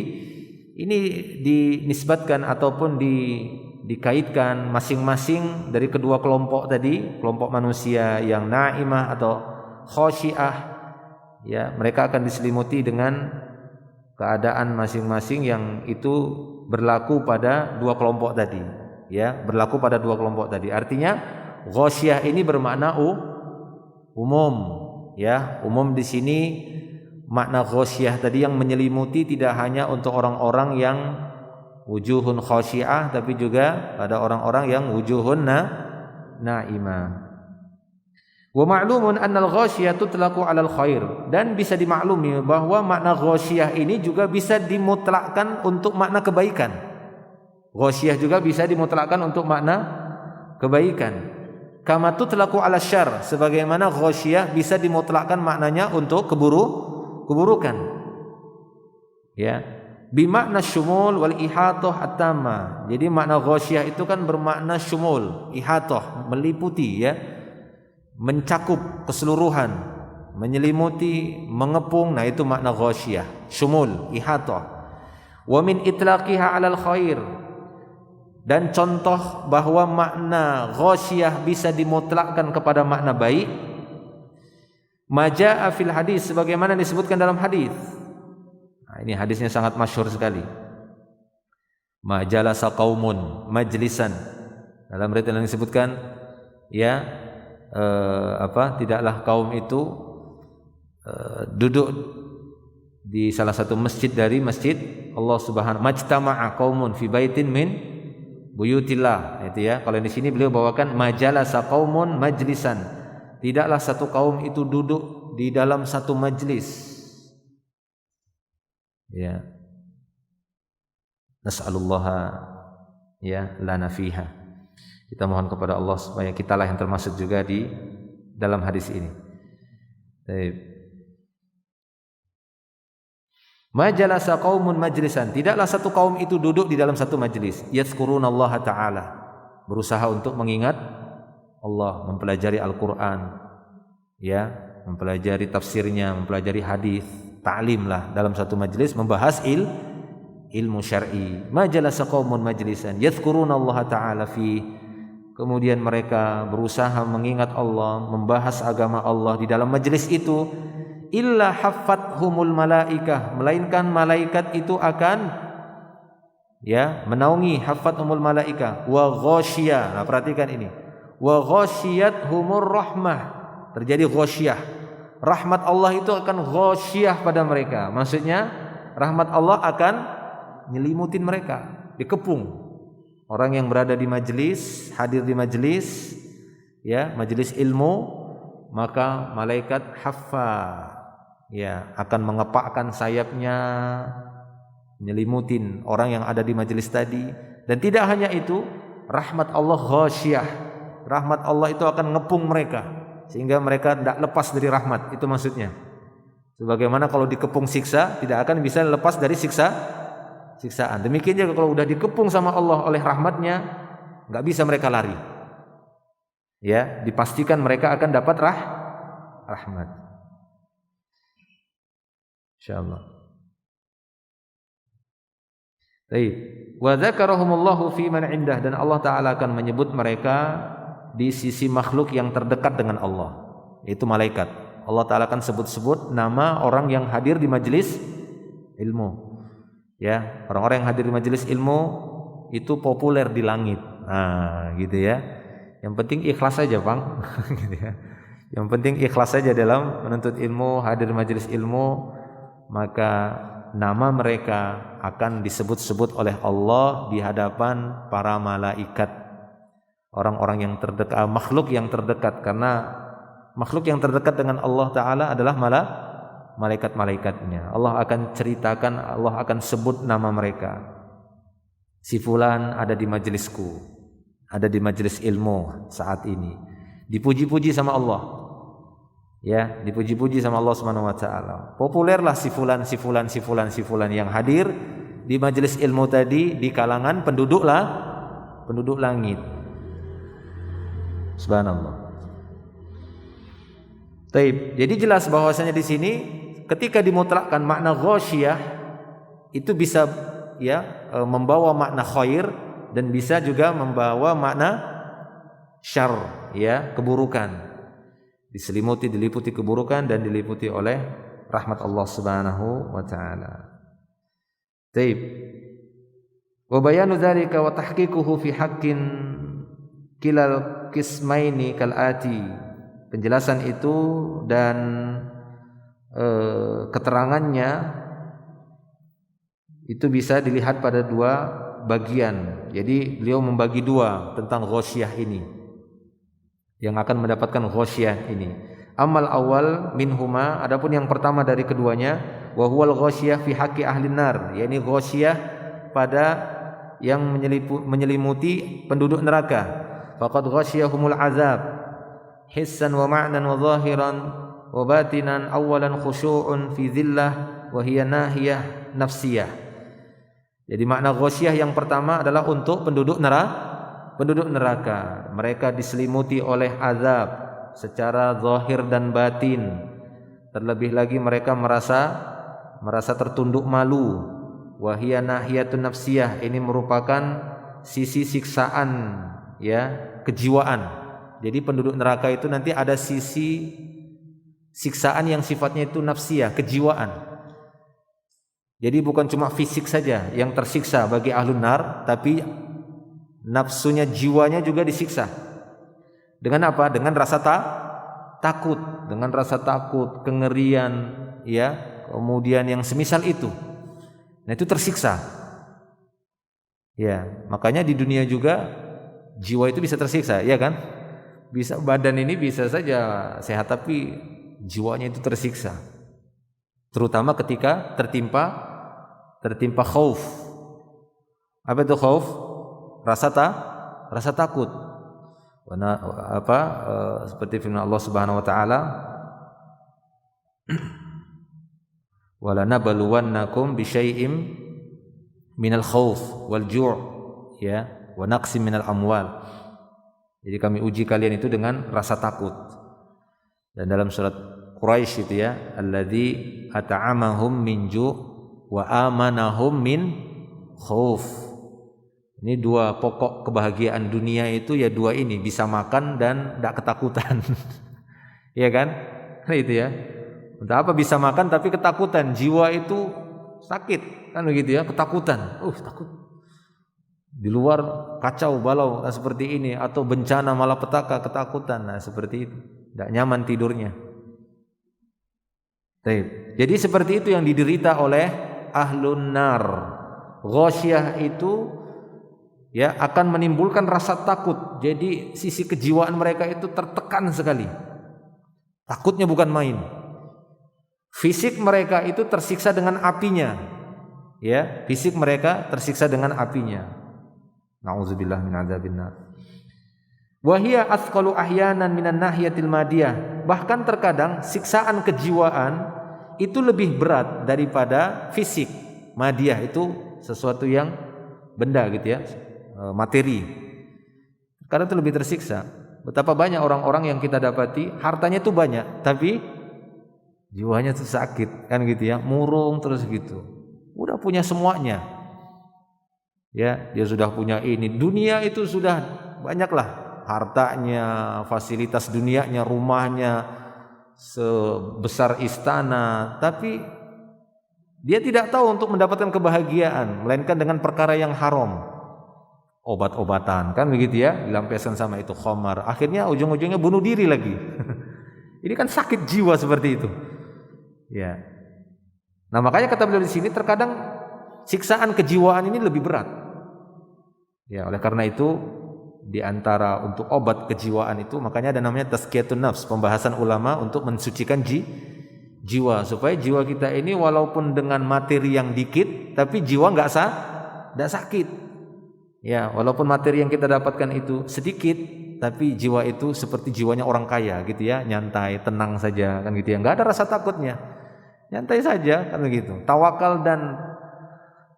ini dinisbatkan ataupun dikaitkan masing-masing dari kedua kelompok tadi, kelompok manusia yang naimah atau khasyiah, ya, mereka akan diselimuti dengan keadaan masing-masing yang itu berlaku pada dua kelompok tadi, ya, berlaku pada dua kelompok tadi. Artinya ghasyiyah ini bermakna umum, ya. Umum di sini makna ghasyiyah tadi yang menyelimuti tidak hanya untuk orang-orang yang wujuhun khasyiah, tapi juga pada orang-orang yang wujuhun na'imah. Wa ma'lumun anna al-ghasyiyah tutlaqu 'alal khair. Dan bisa dimaklumi bahwa makna ghasyiyah ini juga bisa dimutlakkan untuk makna kebaikan. Ghasyiyah juga bisa dimutlakkan untuk makna kebaikan. Kama tutlaqu 'ala syarr, sebagaimana ghasyiyah bisa dimutlakkan maknanya untuk keburukan. Ya, bimakna syumul wal ihatah at-tamah. Jadi makna ghasyiyah itu kan bermakna syumul, ihatah, meliputi, ya. Mencakup keseluruhan, menyelimuti, mengepung. Nah, itu makna ghasyiyah, syumul, ihatah. Wa min itlaqiha 'alal khair. Dan contoh bahwa makna ghasyiyah bisa dimutlakkan kepada makna baik, majaa fil hadis, sebagaimana disebutkan dalam hadis. Nah, ini hadisnya sangat masyhur sekali. Majalasa qaumun majlisan. Dalam riwayat yang disebutkan, ya, tidaklah kaum itu duduk di salah satu masjid dari masjid Allah Subhanahu. Majtama'a qaumun fi baitin min buyutillah, itu ya. Kalau di sini beliau bawakan majalasa qaumun majlisan. Tidaklah satu kaum itu duduk di dalam satu majlis. Ya. Nas'alullaha ya lana fiha. Kita mohon kepada Allah supaya kitalah yang termasuk juga di dalam hadis ini. Baik. Majalasa qaumun majlisan. Tidaklah satu kaum itu duduk di dalam satu majlis. Yadhkurunallaha ta'ala. Berusaha untuk mengingat Allah, mempelajari Al-Quran, ya, mempelajari tafsirnya, mempelajari hadis, ta'lim lah dalam satu majlis membahas ilmu syar'i. Majalasa qaumun majlisan yadhkurunallaha ta'ala fi. Kemudian mereka berusaha mengingat Allah, membahas agama Allah di dalam majlis itu. Illa haffathumul malaikah, melainkan malaikat itu akan, ya, menaungi. Haffathumul malaikah wa ghasyiyah. Nah, perhatikan ini. Wa ghasyiyathumur rahmah. Terjadi ghasyiyah. Rahmat Allah itu akan ghasyiyah pada mereka. Maksudnya rahmat Allah akan nyelimutin mereka, dikepung. Orang yang berada di majelis, hadir di majelis, ya, majelis ilmu, maka malaikat haffa, ya, akan mengepakkan sayapnya, menyelimutin orang yang ada di majelis tadi. Dan tidak hanya itu, rahmat Allah ghasyiyah. Rahmat Allah itu akan ngepung mereka sehingga mereka tidak lepas dari rahmat. Itu maksudnya. Sebagaimana kalau dikepung siksa, tidak akan bisa lepas dari siksaan. Demikian juga kalau udah dikepung sama Allah oleh rahmatnya, nggak bisa mereka lari. Ya, dipastikan mereka akan dapat rahmat. Insyaallah. Baik. Wa dzakarahumullahu fi man indah, dan Allah taala akan menyebut mereka di sisi makhluk yang terdekat dengan Allah, yaitu malaikat. Allah taala akan sebut-sebut nama orang yang hadir di majelis ilmu. Ya, orang-orang yang hadir di majelis ilmu itu populer di langit. Nah, gitu ya. Yang penting ikhlas saja, Bang. Gitu ya. Yang penting ikhlas saja dalam menuntut ilmu, hadir di majelis ilmu, maka nama mereka akan disebut-sebut oleh Allah di hadapan para malaikat. Orang-orang yang terdekat, makhluk yang terdekat, karena makhluk yang terdekat dengan Allah taala adalah malaikat-malaikatnya. Allah akan ceritakan, Allah akan sebut nama mereka. Si fulan ada di majelisku, ada di majelis ilmu saat ini. Dipuji-puji sama Allah. Ya, dipuji-puji sama Allah Subhanahu wa taala. Populerlah si fulan yang hadir di majelis ilmu tadi di kalangan penduduk langit. Subhanallah. Taib. Jadi jelas bahwasanya di sini ketika dimutlakkan makna ghasyiyah itu bisa, ya, membawa makna khair dan bisa juga membawa makna syarr, ya, keburukan. Diliputi keburukan dan diliputi oleh rahmat Allah Subhanahu wa taala. Taib. Wa bayanu dzalika wa tahqiquhu fi haqqin kilal qismaini kalati. Penjelasan itu dan keterangannya itu bisa dilihat pada dua bagian. Jadi beliau membagi dua tentang ghasyiyah ini, yang akan mendapatkan ghasyiyah ini. Amal awal minhuma, adapun yang pertama dari keduanya, wa huwal ghasyiyah fi haqqi ahlin nar, yakni ghasyiyah pada yang menyelimuti penduduk neraka. Faqad ghasyiyahumul azab hissan wa ma'nan wa zahiran wa batinan, awalan khusyu'un fi dhillah wa hiya nahiyah nafsiyah. Jadi makna ghasyiyah yang pertama adalah untuk penduduk neraka. Mereka diselimuti oleh azab secara zahir dan batin. Terlebih lagi mereka merasa tertunduk malu. Wa hiya nahiyatun nafsiyah, ini merupakan sisi siksaan, ya, kejiwaan. Jadi penduduk neraka itu nanti ada sisi siksaan yang sifatnya itu nafsiyah, kejiwaan. Jadi bukan cuma fisik saja yang tersiksa bagi ahlun nar, tapi nafsunya, jiwanya juga disiksa. Dengan apa? Dengan rasa takut, dengan rasa takut, kengerian, ya, kemudian yang semisal itu. Nah, itu tersiksa. Ya, makanya di dunia juga jiwa itu bisa tersiksa, ya kan? Bisa, badan ini bisa saja sehat tapi jiwanya itu tersiksa. Terutama ketika tertimpa khauf. Apa itu khauf? Rasa takut. Seperti firman Allah Subhanahu wa taala, wala nabluwannakum bisyai'im minal khauf wal ju', ya, wa naqsim minal amwal. Jadi kami uji kalian itu dengan rasa takut. Dan dalam surat Quraisy itu, ya, alladzi at'amahum min ju' wa amanahum min khauf. Ini dua pokok kebahagiaan dunia itu, ya, dua ini, bisa makan dan tidak ketakutan. Iya kan? Nah, itu, ya. Untuk apa bisa makan tapi ketakutan? Jiwa itu sakit, kan begitu, ya, ketakutan. Takut. Di luar kacau balau seperti ini, atau bencana malapetaka, ketakutan, nah seperti itu, tidak nyaman tidurnya. Jadi seperti itu yang diderita oleh ahlun nar. Ghasyiyah itu ya akan menimbulkan rasa takut. Jadi sisi kejiwaan mereka itu tertekan sekali. Takutnya bukan main. Fisik mereka itu tersiksa dengan apinya. Ya, fisik mereka tersiksa dengan apinya. Nauzubillah min adzabinnar. Wa hiya athqalu ahyanan minan nahiyatil madiyah. Bahkan terkadang siksaan kejiwaan itu lebih berat daripada fisik. Madiyah itu sesuatu yang benda gitu ya, materi. Karena itu lebih tersiksa. Betapa banyak orang-orang yang kita dapati hartanya itu banyak, tapi jiwanya itu sakit, kan gitu ya, murung terus gitu. Udah punya semuanya. Ya, dia sudah punya ini, dunia itu sudah banyaklah. Hartanya, fasilitas dunianya, rumahnya sebesar istana, tapi dia tidak tahu untuk mendapatkan kebahagiaan melainkan dengan perkara yang haram. Obat-obatan, kan begitu ya, dilampiaskan sama itu khamar. Akhirnya ujung-ujungnya bunuh diri lagi. Ini kan sakit jiwa seperti itu. Ya. Nah, makanya kata beliau di sini terkadang siksaan kejiwaan ini lebih berat. Ya, oleh karena itu di antara untuk obat kejiwaan itu makanya ada namanya tazkiyatun nafs, pembahasan ulama untuk mensucikan jiwa supaya jiwa kita ini walaupun dengan materi yang dikit tapi jiwa enggak sakit. Ya, walaupun materi yang kita dapatkan itu sedikit tapi jiwa itu seperti jiwanya orang kaya gitu ya, nyantai, tenang saja kan gitu ya, enggak ada rasa takutnya. Nyantai saja kan begitu. Tawakal dan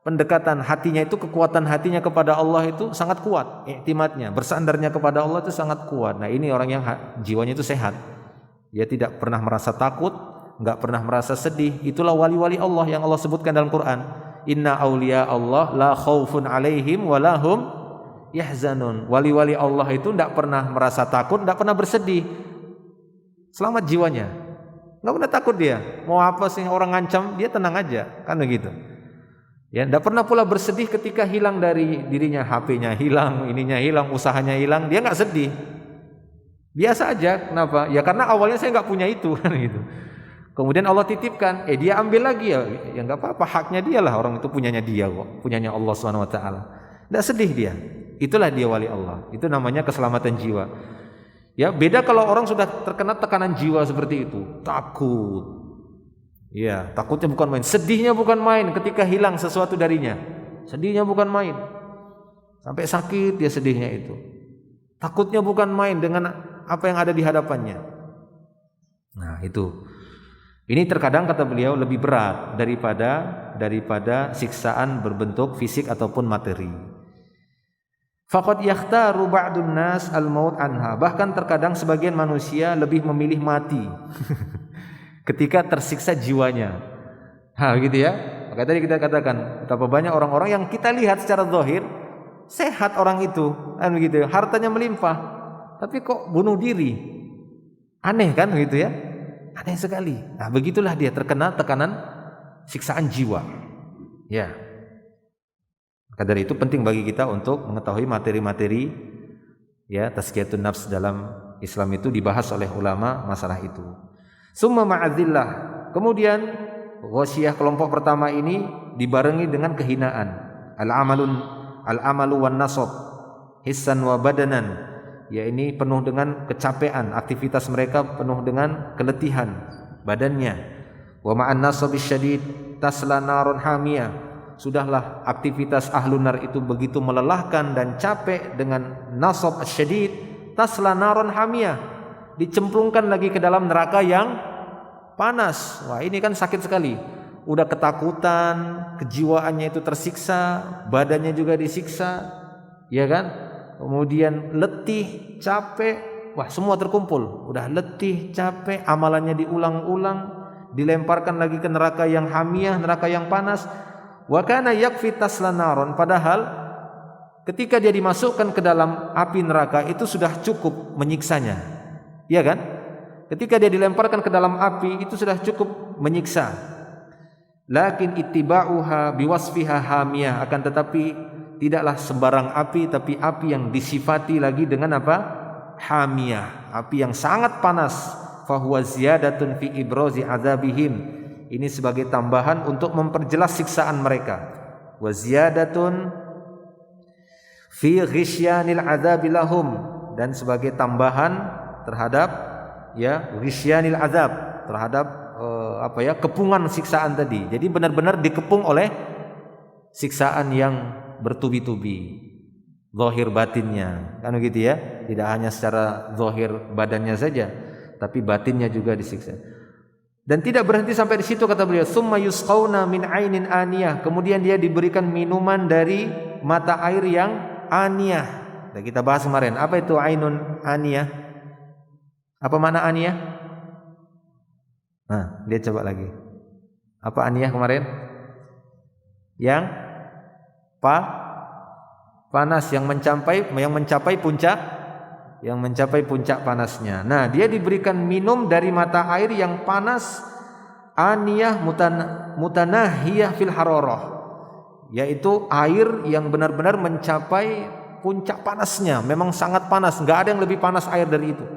pendekatan hatinya itu, kekuatan hatinya kepada Allah itu sangat kuat, iktimatnya, bersandarnya kepada Allah itu sangat kuat. Nah, ini orang yang jiwanya itu sehat. Dia tidak pernah merasa takut, enggak pernah merasa sedih. Itulah wali-wali Allah yang Allah sebutkan dalam Quran. Inna awliya Allah la khaufun alaihim wa lahum yahzanun. Wali-wali Allah itu enggak pernah merasa takut, enggak pernah bersedih. Selamat jiwanya. Enggak pernah takut dia. Mau apa sih orang ngancam, dia tenang aja, kan begitu. Ya, tidak pernah pula bersedih ketika hilang dari dirinya, HP-nya hilang, ininya hilang, usahanya hilang, dia nggak sedih. Biasa aja, kenapa? Ya karena awalnya saya nggak punya itu, kan gitu. Kemudian Allah titipkan, dia ambil lagi ya nggak apa-apa, haknya dia lah, orang itu punyanya dia kok, punyanya Allah SWT. Nggak sedih dia. Itulah dia wali Allah. Itu namanya keselamatan jiwa. Ya, beda kalau orang sudah terkena tekanan jiwa seperti itu, takut. Ya, takutnya bukan main, sedihnya bukan main ketika hilang sesuatu darinya. Sedihnya bukan main. Sampai sakit dia sedihnya itu. Takutnya bukan main dengan apa yang ada di hadapannya. Nah, itu. Ini terkadang kata beliau lebih berat daripada siksaan berbentuk fisik ataupun materi. Faqad yakhtaru ba'dun nas al-maut anha. Bahkan terkadang sebagian manusia lebih memilih mati. Ketika tersiksa jiwanya. Nah, gitu ya. Maka tadi kita katakan betapa banyak orang-orang yang kita lihat secara zahir sehat orang itu, kan begitu. Hartanya melimpah, tapi kok bunuh diri. Aneh kan begitu ya? Aneh sekali. Nah, begitulah dia terkena tekanan siksaan jiwa. Ya. Maka dari itu penting bagi kita untuk mengetahui materi-materi ya, tazkiyatun nafs dalam Islam itu dibahas oleh ulama masalah itu. Summa ma'adzillah. Kemudian ghasyiyah kelompok pertama ini dibarengi dengan kehinaan. Al-amalu wan nasab hissan wa badanan. Ya, ini penuh dengan kecapean, aktivitas mereka penuh dengan keletihan badannya. Wa ma'an nasabi syadid tasla narun hamiyah. Sudahlah aktivitas ahlun nar itu begitu melelahkan dan capek dengan nasab syadid tasla narun hamiyah. Dicemplungkan lagi ke dalam neraka yang panas. Wah, ini kan sakit sekali. Udah ketakutan, kejiwaannya itu tersiksa, badannya juga disiksa, ya kan? Kemudian letih, capek, wah semua terkumpul. Udah letih, capek, amalannya diulang-ulang, dilemparkan lagi ke neraka yang hamiyah, neraka yang panas. Wa kana yakfi taslanaron, padahal ketika dia dimasukkan ke dalam api neraka itu sudah cukup menyiksanya. Ya kan? Ketika dia dilemparkan ke dalam api itu sudah cukup menyiksa. Lakin ittiba'uha biwasfiha hamiyah, akan tetapi tidaklah sembarang api, tapi api yang disifati lagi dengan apa? Hamiyah, api yang sangat panas. Fahuwa ziyadatun fi ibrazi azabihim. Ini sebagai tambahan untuk memperjelas siksaan mereka. Wa ziyadatun fi ghisyanil adzabi lahum, dan sebagai tambahan terhadap ghisyanil azab, terhadap kepungan siksaan tadi. Jadi benar-benar dikepung oleh siksaan yang bertubi-tubi, zahir batinnya, kan begitu ya. Tidak hanya secara zahir badannya saja, tapi batinnya juga disiksa. Dan tidak berhenti sampai di situ, kata beliau, summa yusqauna min ainin aniyah, kemudian dia diberikan minuman dari mata air yang aniyah. Nah, kita bahas kemarin, apa itu ainun aniyah? Apa makna aniyah? Nah, lihat coba lagi. Apa aniyah kemarin? Yang panas, yang mencapai puncak panasnya. Nah, dia diberikan minum dari mata air yang panas, aniyah mutanahiyah fil hararah, yaitu air yang benar-benar mencapai puncak panasnya. Memang sangat panas, enggak ada yang lebih panas air dari itu.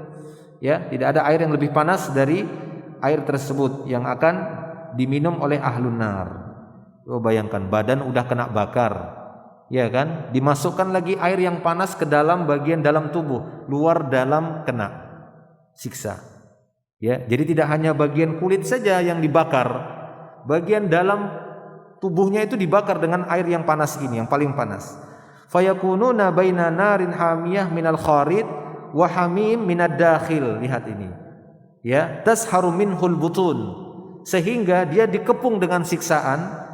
Ya, tidak ada air yang lebih panas dari air tersebut yang akan diminum oleh ahlun nar. Bayangkan, badan udah kena bakar, ya kan? Dimasukkan lagi air yang panas ke dalam bagian dalam tubuh, luar dalam kena siksa. Ya, jadi tidak hanya bagian kulit saja yang dibakar, bagian dalam tubuhnya itu dibakar dengan air yang panas ini, yang paling panas. Fayakununa baina narin hamiyah minal kharid wa hamim minad dakhil. Lihat ini. Ya, tasharu minhul butun, sehingga dia dikepung dengan siksaan.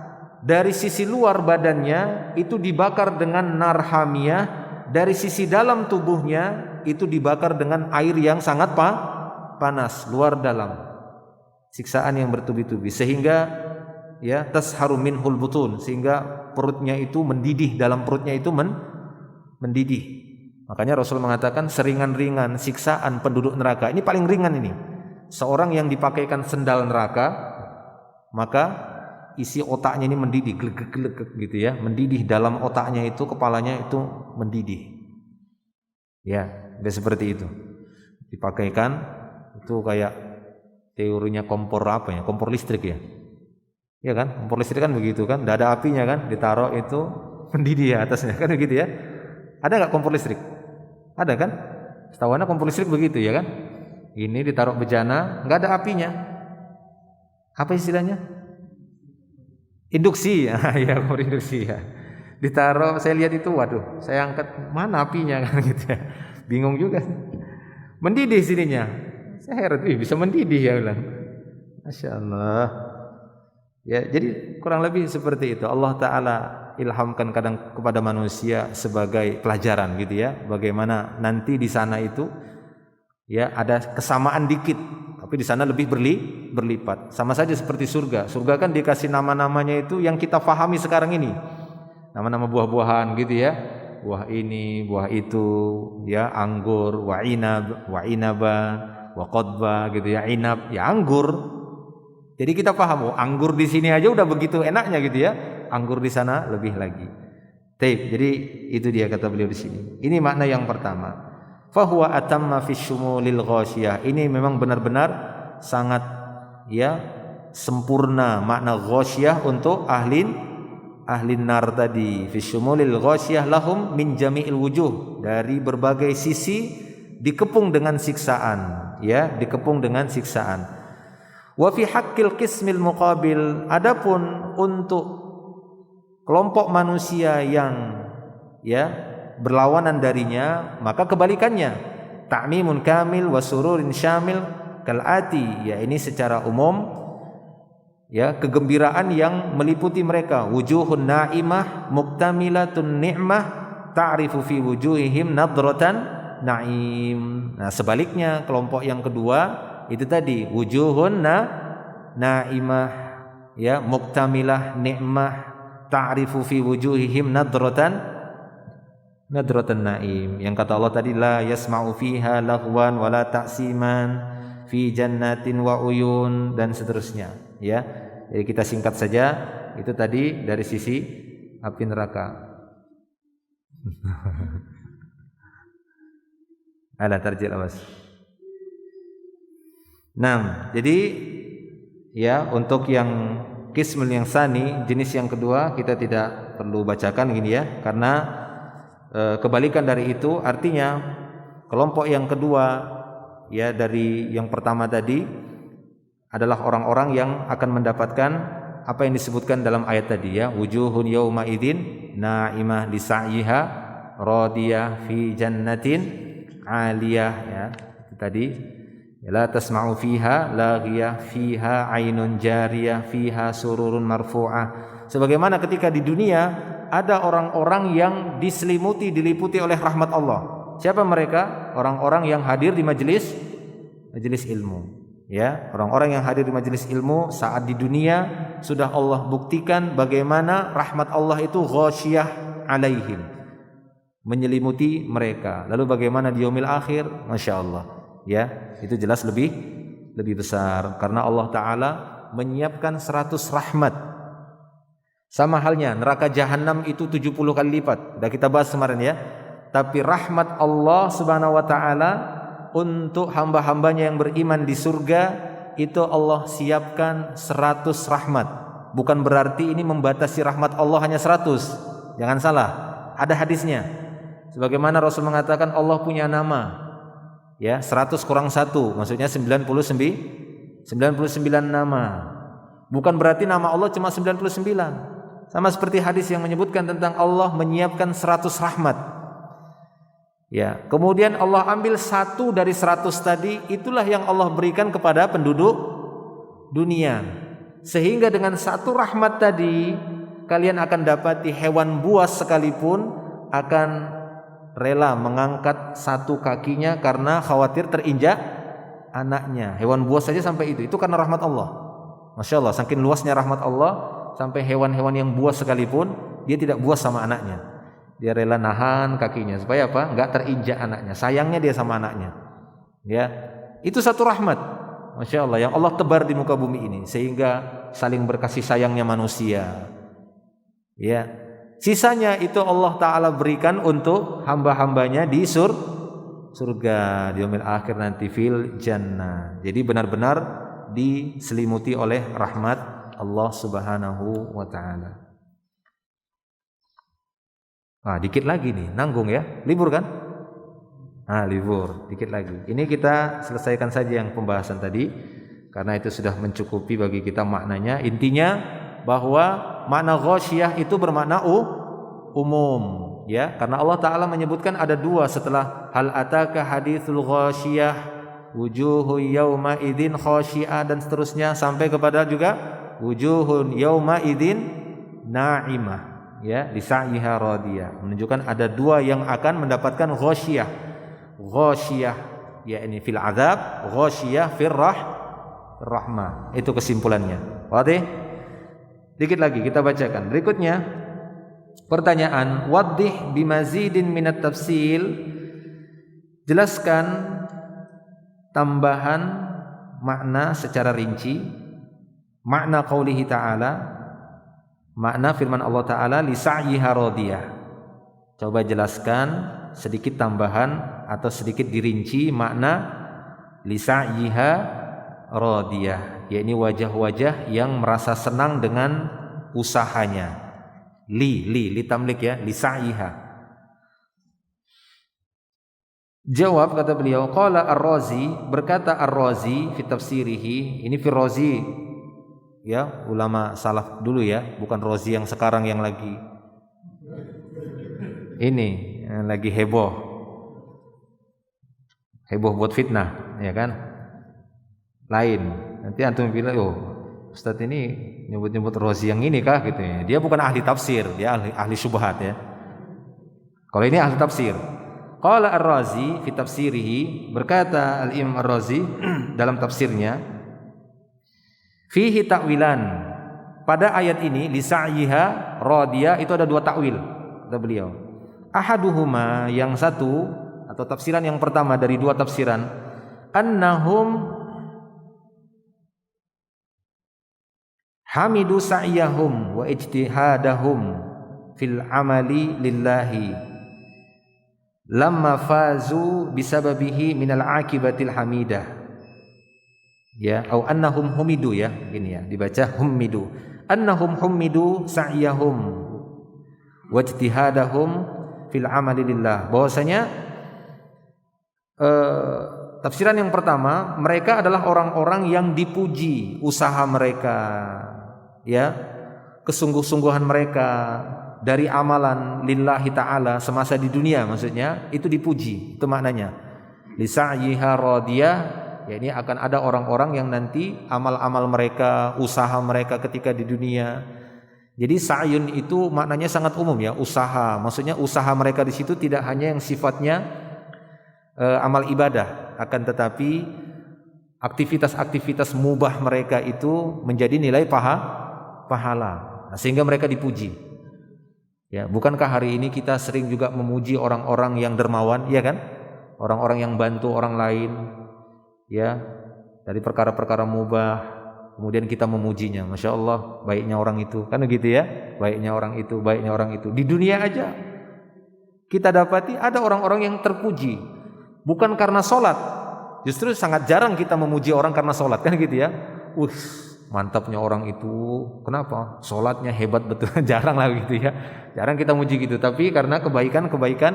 Dari sisi luar badannya itu dibakar dengan nar hamiyah, dari sisi dalam tubuhnya itu dibakar dengan air yang sangat panas, luar dalam. Siksaan yang bertubi-tubi, sehingga tasharu minhul butun, sehingga perutnya itu mendidih, dalam perutnya itu mendidih. Makanya Rasul mengatakan seringan-ringan siksaan penduduk neraka, ini paling ringan ini. Seorang yang dipakaikan sendal neraka, maka isi otaknya ini mendidih, gelegek gitu ya, mendidih dalam otaknya itu, kepalanya itu mendidih. Ya, udah seperti itu. Dipakaikan itu kayak teorinya kompor kompor listrik ya. Ya kan? Kompor listrik kan begitu kan, enggak ada apinya kan, ditaruh itu mendidih ya atasnya kan begitu ya. Ada enggak kompor listrik? Ada kan? Setahuannya kompor listrik begitu ya kan? Ini ditaruh bejana, enggak ada apinya. Apa istilahnya? Induksi, ya, kompor induksi ya. Ditaruh, saya lihat itu, waduh, saya angkat, mana apinya kan gitu ya. Bingung juga. Mendidih sininya. Saya heran, bisa mendidih ya bilang. Masya Allah. Ya, jadi kurang lebih seperti itu. Allah Ta'ala ilhamkan kadang kepada manusia sebagai pelajaran gitu ya. Bagaimana nanti di sana itu ya ada kesamaan dikit, tapi di sana lebih berlipat. Sama saja seperti surga. Surga kan dikasih nama-namanya itu yang kita fahami sekarang ini. Nama-nama buah-buahan gitu ya. Buah ini, buah itu, ya, anggur, wa inaba, wa qadba gitu ya, inab, ya anggur. Jadi kita paham, anggur di sini aja udah begitu enaknya gitu ya. Anggur di sana lebih lagi. Taib. Jadi itu dia kata beliau di sini. Ini makna yang pertama. Fahuwa atamma fi syumulil ghasyiyah. Ini memang benar-benar sangat ya sempurna makna ghasyiyah untuk ahlin nar tadi. Fi syumulil ghasyiyah lahum min jami'il wujuh, dari berbagai sisi dikepung dengan siksaan, ya, dikepung dengan siksaan. Wa fi haqqil qismil muqabil, adapun untuk kelompok manusia yang ya berlawanan darinya, maka kebalikannya, ta'mimun kamil wa sururin syamil kalati, ya, ini secara umum ya kegembiraan yang meliputi mereka. Wujuhun naimah muktamilatun ni'mah ta'rifu fi wujuhihim nadratan naim. Nah, sebaliknya kelompok yang kedua itu tadi, wujuhun naimah ya muktamilah ni'mah ta'rifu fi wujuhihim nadratan naim. Yang kata Allah tadi, la yasma'u fiha laghwan wala ta'siman fi jannatin wa uyun, dan seterusnya ya. Jadi kita singkat saja, itu tadi dari sisi api neraka. Ala tarjil awas. Nah, jadi ya untuk yang qismul yang sani, jenis yang kedua, kita tidak perlu bacakan gini ya, karena kebalikan dari itu, artinya kelompok yang kedua ya dari yang pertama tadi adalah orang-orang yang akan mendapatkan apa yang disebutkan dalam ayat tadi ya, wujuhun yauma idzin na'imah li sa'yiha radiyah fi jannatin 'aliyah ya. Itu tadi la tasma'u fiha laghiyah fiha 'ainun jariyah fiha sururun marfu'ah. Sebagaimana ketika di dunia ada orang-orang yang diselimuti diliputi oleh rahmat Allah. Siapa mereka? Orang-orang yang hadir di majelis ilmu. Ya, orang-orang yang hadir di majelis ilmu saat di dunia sudah Allah buktikan bagaimana rahmat Allah itu ghasyiyah alaihim, menyelimuti mereka. Lalu bagaimana di yaumil akhir? Masya Allah. Ya, itu jelas lebih besar karena Allah Ta'ala menyiapkan 100 rahmat. Sama halnya neraka jahanam itu 70 kali lipat. Sudah kita bahas kemarin ya. Tapi rahmat Allah Subhanahu wa Ta'ala untuk hamba-hambanya yang beriman di surga itu Allah siapkan 100 rahmat. Bukan berarti ini membatasi rahmat Allah hanya 100. Jangan salah. Ada hadisnya. Sebagaimana Rasul mengatakan Allah punya nama. Ya, 100 kurang 1, maksudnya 99 nama. Bukan berarti nama Allah cuma 99. Sama seperti hadis yang menyebutkan tentang Allah menyiapkan 100 rahmat. Ya, kemudian Allah ambil 1 dari 100 tadi, itulah yang Allah berikan kepada penduduk dunia. Sehingga dengan 1 rahmat tadi, kalian akan dapati hewan buas sekalipun akan rela mengangkat 1 kakinya karena khawatir terinjak anaknya. Hewan buas saja sampai itu karena rahmat Allah. Masya Allah, saking luasnya rahmat Allah sampai hewan-hewan yang buas sekalipun dia tidak buas sama anaknya. Dia rela nahan kakinya supaya apa? Enggak terinjak anaknya. Sayangnya dia sama anaknya. Ya, itu 1 rahmat. Masya Allah, yang Allah tebar di muka bumi ini sehingga saling berkasih sayangnya manusia. Ya, sisanya itu Allah Ta'ala berikan untuk hamba-hambanya di surga di yaumil akhir nanti fil jannah. Jadi benar-benar diselimuti oleh rahmat Allah Subhanahu wa Ta'ala. Nah, dikit lagi nih, nanggung ya. Libur kan? Libur, dikit lagi. Ini kita selesaikan saja yang pembahasan tadi karena itu sudah mencukupi bagi kita maknanya. Intinya bahwa makna ghasyiyah itu bermakna umum ya, karena Allah Ta'ala menyebutkan ada 2 setelah hal ataka haditsul ghasyiyah wujuhu yauma idzin khasyi'ah dan seterusnya sampai kepada juga wujuhun yauma idzin na'imah ya li sa'yiha radiyah, menunjukkan ada 2 yang akan mendapatkan ghasyiyah ya ini fil azab, ghasyiyah fir rahmah. Itu kesimpulannya. Wadih? Dikit lagi kita bacakan. Berikutnya pertanyaan, waddih bimazidin minat tafsil, jelaskan tambahan makna secara rinci makna qaulihi ta'ala, makna firman Allah Ta'ala li sa'yiha radiyah. Coba jelaskan sedikit tambahan atau sedikit dirinci makna li sa'yiha radiyah, yakni wajah-wajah yang merasa senang dengan usahanya. Li tamlik ya, li sa'yiha. Jawab kata beliau, qala Ar-Razi, berkata Ar-Razi fi tafsirihi, ini fi Razi ya, ulama salaf dulu ya, bukan Razi yang sekarang yang lagi ini yang lagi heboh buat fitnah ya kan, lain. Nanti antum bilang, oh Ustadz ini nyebut-nyebut Razi yang ini kah gitu ya. Dia bukan ahli tafsir, dia ahli syubhat ya. Kalau ini ahli tafsir. Qala Ar-Razi fi tafsirihi, berkata Al-Imam Ar-Razi dalam tafsirnya, fihi ta'wilan, pada ayat ini li sa'yiha radiyah itu ada 2 takwil kata beliau. Ahaduhuma, yang satu atau tafsiran yang pertama dari 2 tafsiran, annahum hamidu sa'yahum wa ijtihadahum fil amali lillahi lamma fazu bisababihi minal akibatil hamidah ya, au annahum humidu ya, gini ya dibaca humidu, annahum humidu sa'yahum wa ijtihadahum fil amali lillah. Bahwasanya tafsiran yang pertama, mereka adalah orang-orang yang dipuji usaha mereka, ya, kesungguh-sungguhan mereka dari amalan lillahi ta'ala semasa di dunia, maksudnya itu dipuji, itu maknanya lisa'yiha radiyah. Ya, ini akan ada orang-orang yang nanti amal-amal mereka, usaha mereka ketika di dunia. Jadi sa'yun itu maknanya sangat umum ya, usaha. Maksudnya usaha mereka di situ tidak hanya yang sifatnya amal ibadah, akan tetapi aktivitas-aktivitas mubah mereka itu menjadi nilai pahala. Nah, sehingga mereka dipuji. Ya, bukankah hari ini kita sering juga memuji orang-orang yang dermawan, ya kan? Orang-orang yang bantu orang lain, ya, dari perkara-perkara mubah, kemudian kita memujinya. Masya Allah, baiknya orang itu, kan begitu ya? Baiknya orang itu, baiknya orang itu. Di dunia aja kita dapati ada orang-orang yang terpuji bukan karena sholat. Justru sangat jarang kita memuji orang karena sholat, kan gitu ya. Mantapnya orang itu, kenapa? Sholatnya hebat betul. Jarang lah gitu ya. Jarang kita muji gitu. Tapi karena kebaikan-kebaikan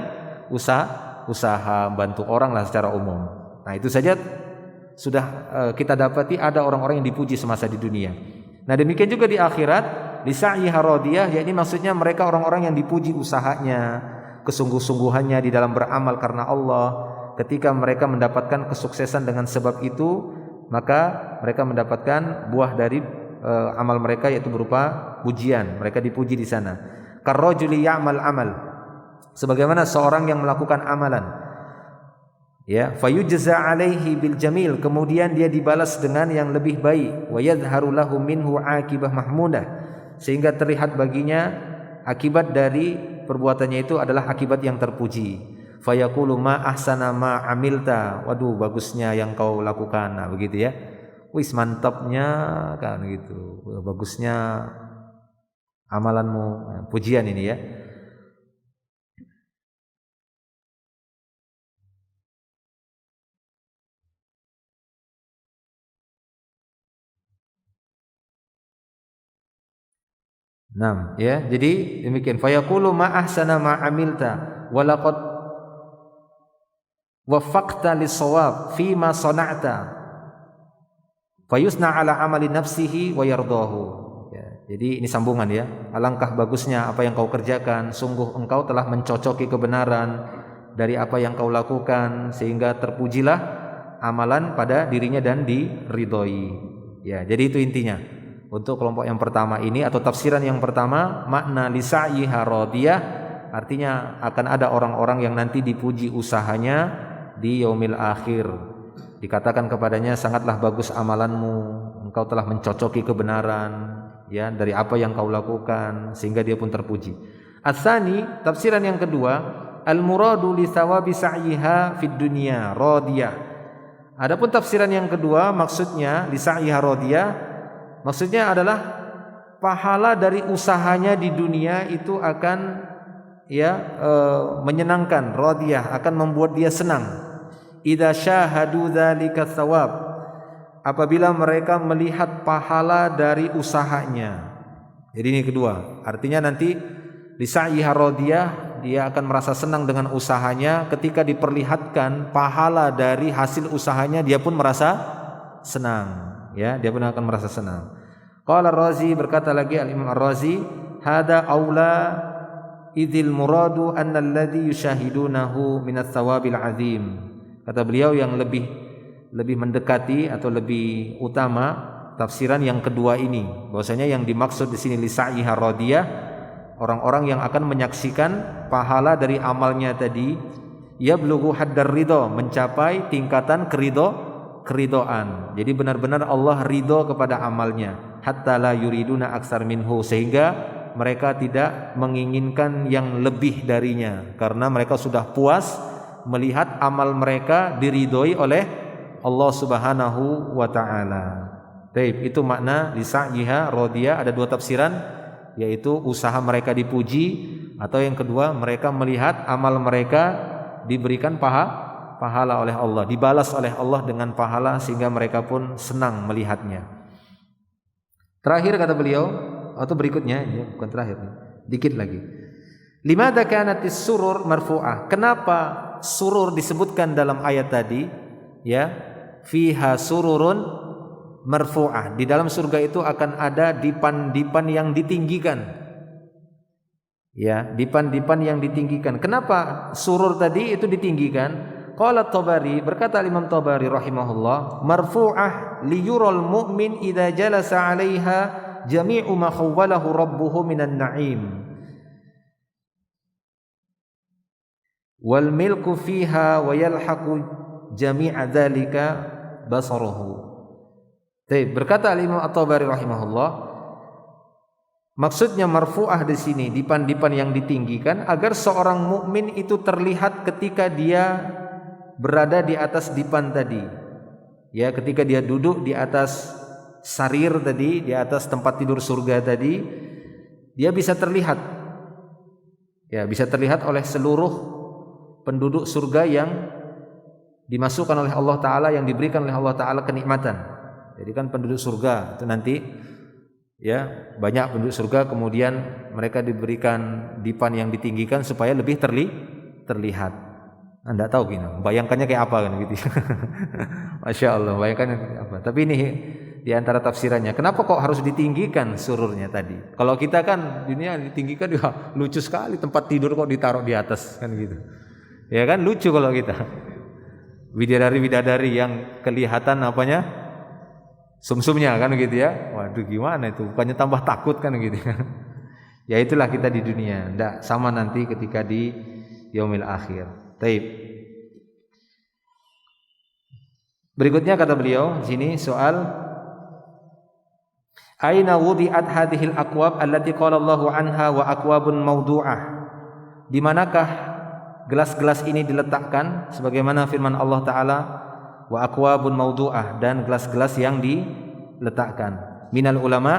usaha bantu orang lah secara umum. Nah, itu saja sudah kita dapati ada orang-orang yang dipuji semasa di dunia. Nah, demikian juga di akhirat, lisa'yiha radiyah, yakni maksudnya mereka orang-orang yang dipuji usahanya, kesungguh-sungguhannya di dalam beramal karena Allah. Ketika mereka mendapatkan kesuksesan dengan sebab itu, maka mereka mendapatkan buah dari amal mereka, yaitu berupa pujian. Mereka dipuji di sana. Karrajuli ya'mal amal, sebagaimana seorang yang melakukan amalan, ya, fayujza alaihi bil jamil, kemudian dia dibalas dengan yang lebih baik, wa yadhharu lahu minhu aqibah mahmudah, sehingga terlihat baginya akibat dari perbuatannya itu adalah akibat yang terpuji. Fayaqulu ma ahsana ma amilta, waduh bagusnya yang kau lakukan. Nah, begitu ya. Wis mantapnya kan gitu. Bagusnya amalanmu. Nah, pujian ini ya. Nah, ya. Jadi demikian, fayaqulu ma ahsana ma amilta wa laqad waffaqta lis-shawab fi ma sana'ta fayusna ala amali nafsihi wa yardahu. Ya, jadi ini sambungan ya. Alangkah bagusnya apa yang kau kerjakan, sungguh engkau telah mencocoki kebenaran dari apa yang kau lakukan, sehingga terpujilah amalan pada dirinya dan diridhoi. Ya, jadi itu intinya. Untuk kelompok yang pertama ini atau tafsiran yang pertama, makna lisa'yiha radiyah artinya akan ada orang-orang yang nanti dipuji usahanya di yaumil akhir. Dikatakan kepadanya, sangatlah bagus amalanmu, engkau telah mencocoki kebenaran ya dari apa yang kau lakukan, sehingga dia pun terpuji. Ats-tsani, tafsiran yang kedua, al-muradu li thawabi sa'yiha fid dunya radiyah. Adapun tafsiran yang kedua, maksudnya li sa'yiha radiyah, maksudnya adalah pahala dari usahanya di dunia itu akan menyenangkan, radiyah, akan membuat dia senang. Idza syahadu dzalika tsawab, apabila mereka melihat pahala dari usahanya. Jadi ini kedua, artinya nanti lisa'yiha radiyah, dia akan merasa senang dengan usahanya. Ketika diperlihatkan pahala dari hasil usahanya, dia pun merasa senang, ya, dia pun akan merasa senang. Qala Ar-Razi, berkata lagi Al-Imam Ar-Razi, hada aula idil muradu anna alladhi yushahidunahu minat thawabil azim. Kata beliau, yang lebih mendekati atau lebih utama tafsiran yang kedua ini, bahwasanya yang dimaksud di sini lisa'yiha radiyah, orang-orang yang akan menyaksikan pahala dari amalnya tadi, yablughu haddar ridha, mencapai tingkatan keridoan. Jadi benar-benar Allah ridho kepada amalnya, hatta la yuriduna aksar minhu, sehingga mereka tidak menginginkan yang lebih darinya, karena mereka sudah puas melihat amal mereka diridhoi oleh Allah Subhanahu wa taala. Baik, itu makna lisa'yiha radiyah. Ada dua tafsiran, yaitu usaha mereka dipuji, atau yang kedua mereka melihat amal mereka diberikan pahala oleh Allah, dibalas oleh Allah dengan pahala, sehingga mereka pun senang melihatnya. Terakhir kata beliau, atau berikutnya, ya, bukan terakhir, dikit lagi. Limadza kanatis surur marfu'ah? Kenapa surur disebutkan dalam ayat tadi? Ya, fiha sururun marfu'ah. Di dalam surga itu akan ada dipan-dipan yang ditinggikan. Ya, dipan-dipan yang ditinggikan. Kenapa surur tadi itu ditinggikan? Qala Tabari, berkata Imam Tabari rahimahullah, marfu'ah liyural mu'min idza jalasa 'alaiha jami'u ma khawwalahu rabbuhu minan na'im. Wal milku fiha wa yalhaqu jami'a dzalika basaruhu. Baik, berkata Imam At-Tabari rahimahullah, maksudnya marfu'ah di sini dipan-dipan yang ditinggikan agar seorang mukmin itu terlihat ketika dia berada di atas dipan tadi. Ya, ketika dia duduk di atas sarir tadi, di atas tempat tidur surga tadi, dia bisa terlihat. Ya, bisa terlihat oleh seluruh penduduk surga yang dimasukkan oleh Allah Ta'ala, yang diberikan oleh Allah Ta'ala kenikmatan. Jadi kan penduduk surga itu nanti, ya, banyak penduduk surga, kemudian mereka diberikan dipan yang ditinggikan supaya lebih terlihat. Anda tahu gini, bayangkannya kayak apa kan gitu. Masya Allah, bayangkannya kayak apa. Tapi ini di antara tafsirannya, kenapa kok harus ditinggikan sururnya tadi? Kalau kita kan dunia ditinggikan, ya lucu sekali, tempat tidur kok ditaruh di atas kan gitu. Ya kan lucu kalau kita bidadari-bidadari yang kelihatan apanya sumsumnya kan gitu ya. Waduh gimana itu, bukannya tambah takut kan gitu. Ya itulah kita di dunia, tidak sama nanti ketika di yaumil akhir. Taib. Berikutnya kata beliau sini soal aina wudi'at hadhil aqwab allati qala Allahu anha wa aqwabun mawdu'ah. Di manakah gelas-gelas ini diletakkan sebagaimana firman Allah Ta'ala wa aqwabun mawdu'ah, dan gelas-gelas yang diletakkan. Minal ulama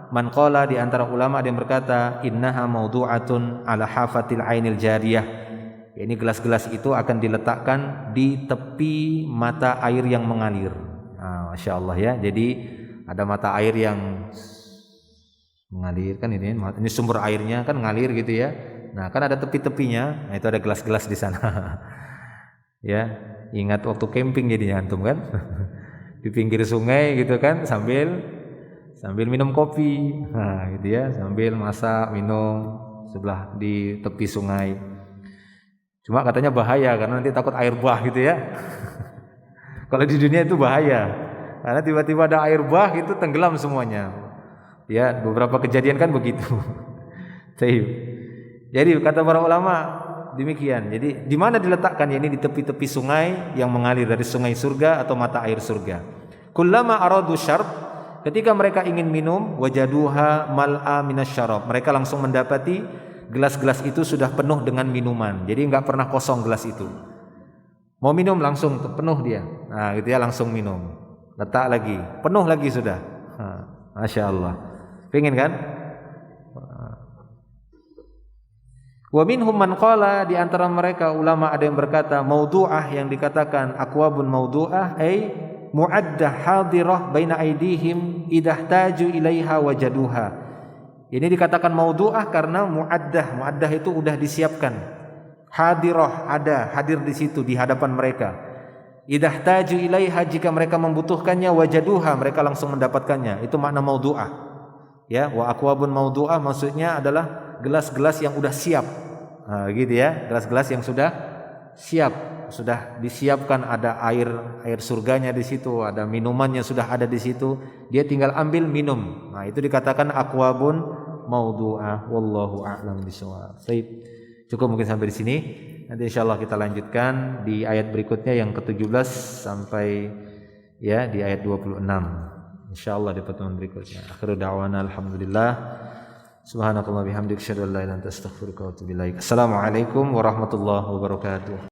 man qala, di antara ulama ada yang berkata innaha mawdu'atun ala hafatil ainil jariyah. Ini gelas-gelas itu akan diletakkan di tepi mata air yang mengalir. Nah, Masya Allah ya. Jadi ada mata air yang mengalir kan, ini sumber airnya kan ngalir gitu ya. Nah, kan ada tepi-tepinya. Nah, itu ada gelas-gelas di sana. Ya, ingat waktu camping jadinya antum kan. Di pinggir sungai gitu kan, sambil minum kopi. Nah, gitu ya, sambil masak, minum sebelah di tepi sungai. Cuma katanya bahaya karena nanti takut air bah gitu ya. Kalau di dunia itu bahaya. Karena tiba-tiba ada air bah itu tenggelam semuanya. Ya, beberapa kejadian kan begitu. Jadi kata para ulama demikian. Jadi di mana diletakkan? Ya, ini di tepi-tepi sungai yang mengalir dari sungai surga atau mata air surga. Kullama aradu syarb, ketika mereka ingin minum, wajaduha mal'a minasyarab, mereka langsung mendapati gelas-gelas itu sudah penuh dengan minuman. Jadi enggak pernah kosong gelas itu. Mau minum langsung penuh dia. Nah, gitu ya, langsung minum. Letak lagi, penuh lagi sudah. Masya Allah. Pengen kan? Wa minhum man qala, di antara mereka ulama ada yang berkata maudu'ah, yang dikatakan aqwabun maudu'ah ay mu'addah hadirah baina aidihim idahtaju ilaiha wajaduha. Ini dikatakan maudu'ah karena mu'addah itu udah disiapkan. Hadirah, ada, hadir di situ di hadapan mereka. Idahtaju ilaiha, jika mereka membutuhkannya, wajaduha, mereka langsung mendapatkannya. Itu makna maudu'ah. Ya, wa aqwabun maudu'ah maksudnya adalah gelas-gelas yang udah siap. Nah, gitu ya, gelas-gelas yang sudah siap, sudah disiapkan, ada air surganya di situ, ada minumannya sudah ada di situ, dia tinggal ambil minum. Nah, itu dikatakan aqwabun maudu'ah. Wallahu a'lam bishawab. Baik. Cukup mungkin sampai di sini. Nanti insyaallah kita lanjutkan di ayat berikutnya yang ke-17 sampai ya di ayat 26. Insyaallah di pertemuan berikutnya. Akhiru da'wana alhamdulillah. Subhanakallah bihamdika asyhadu an la ilaha illa anta astaghfiruka wa atubu ilaik. Assalamualaikum warahmatullahi wabarakatuh.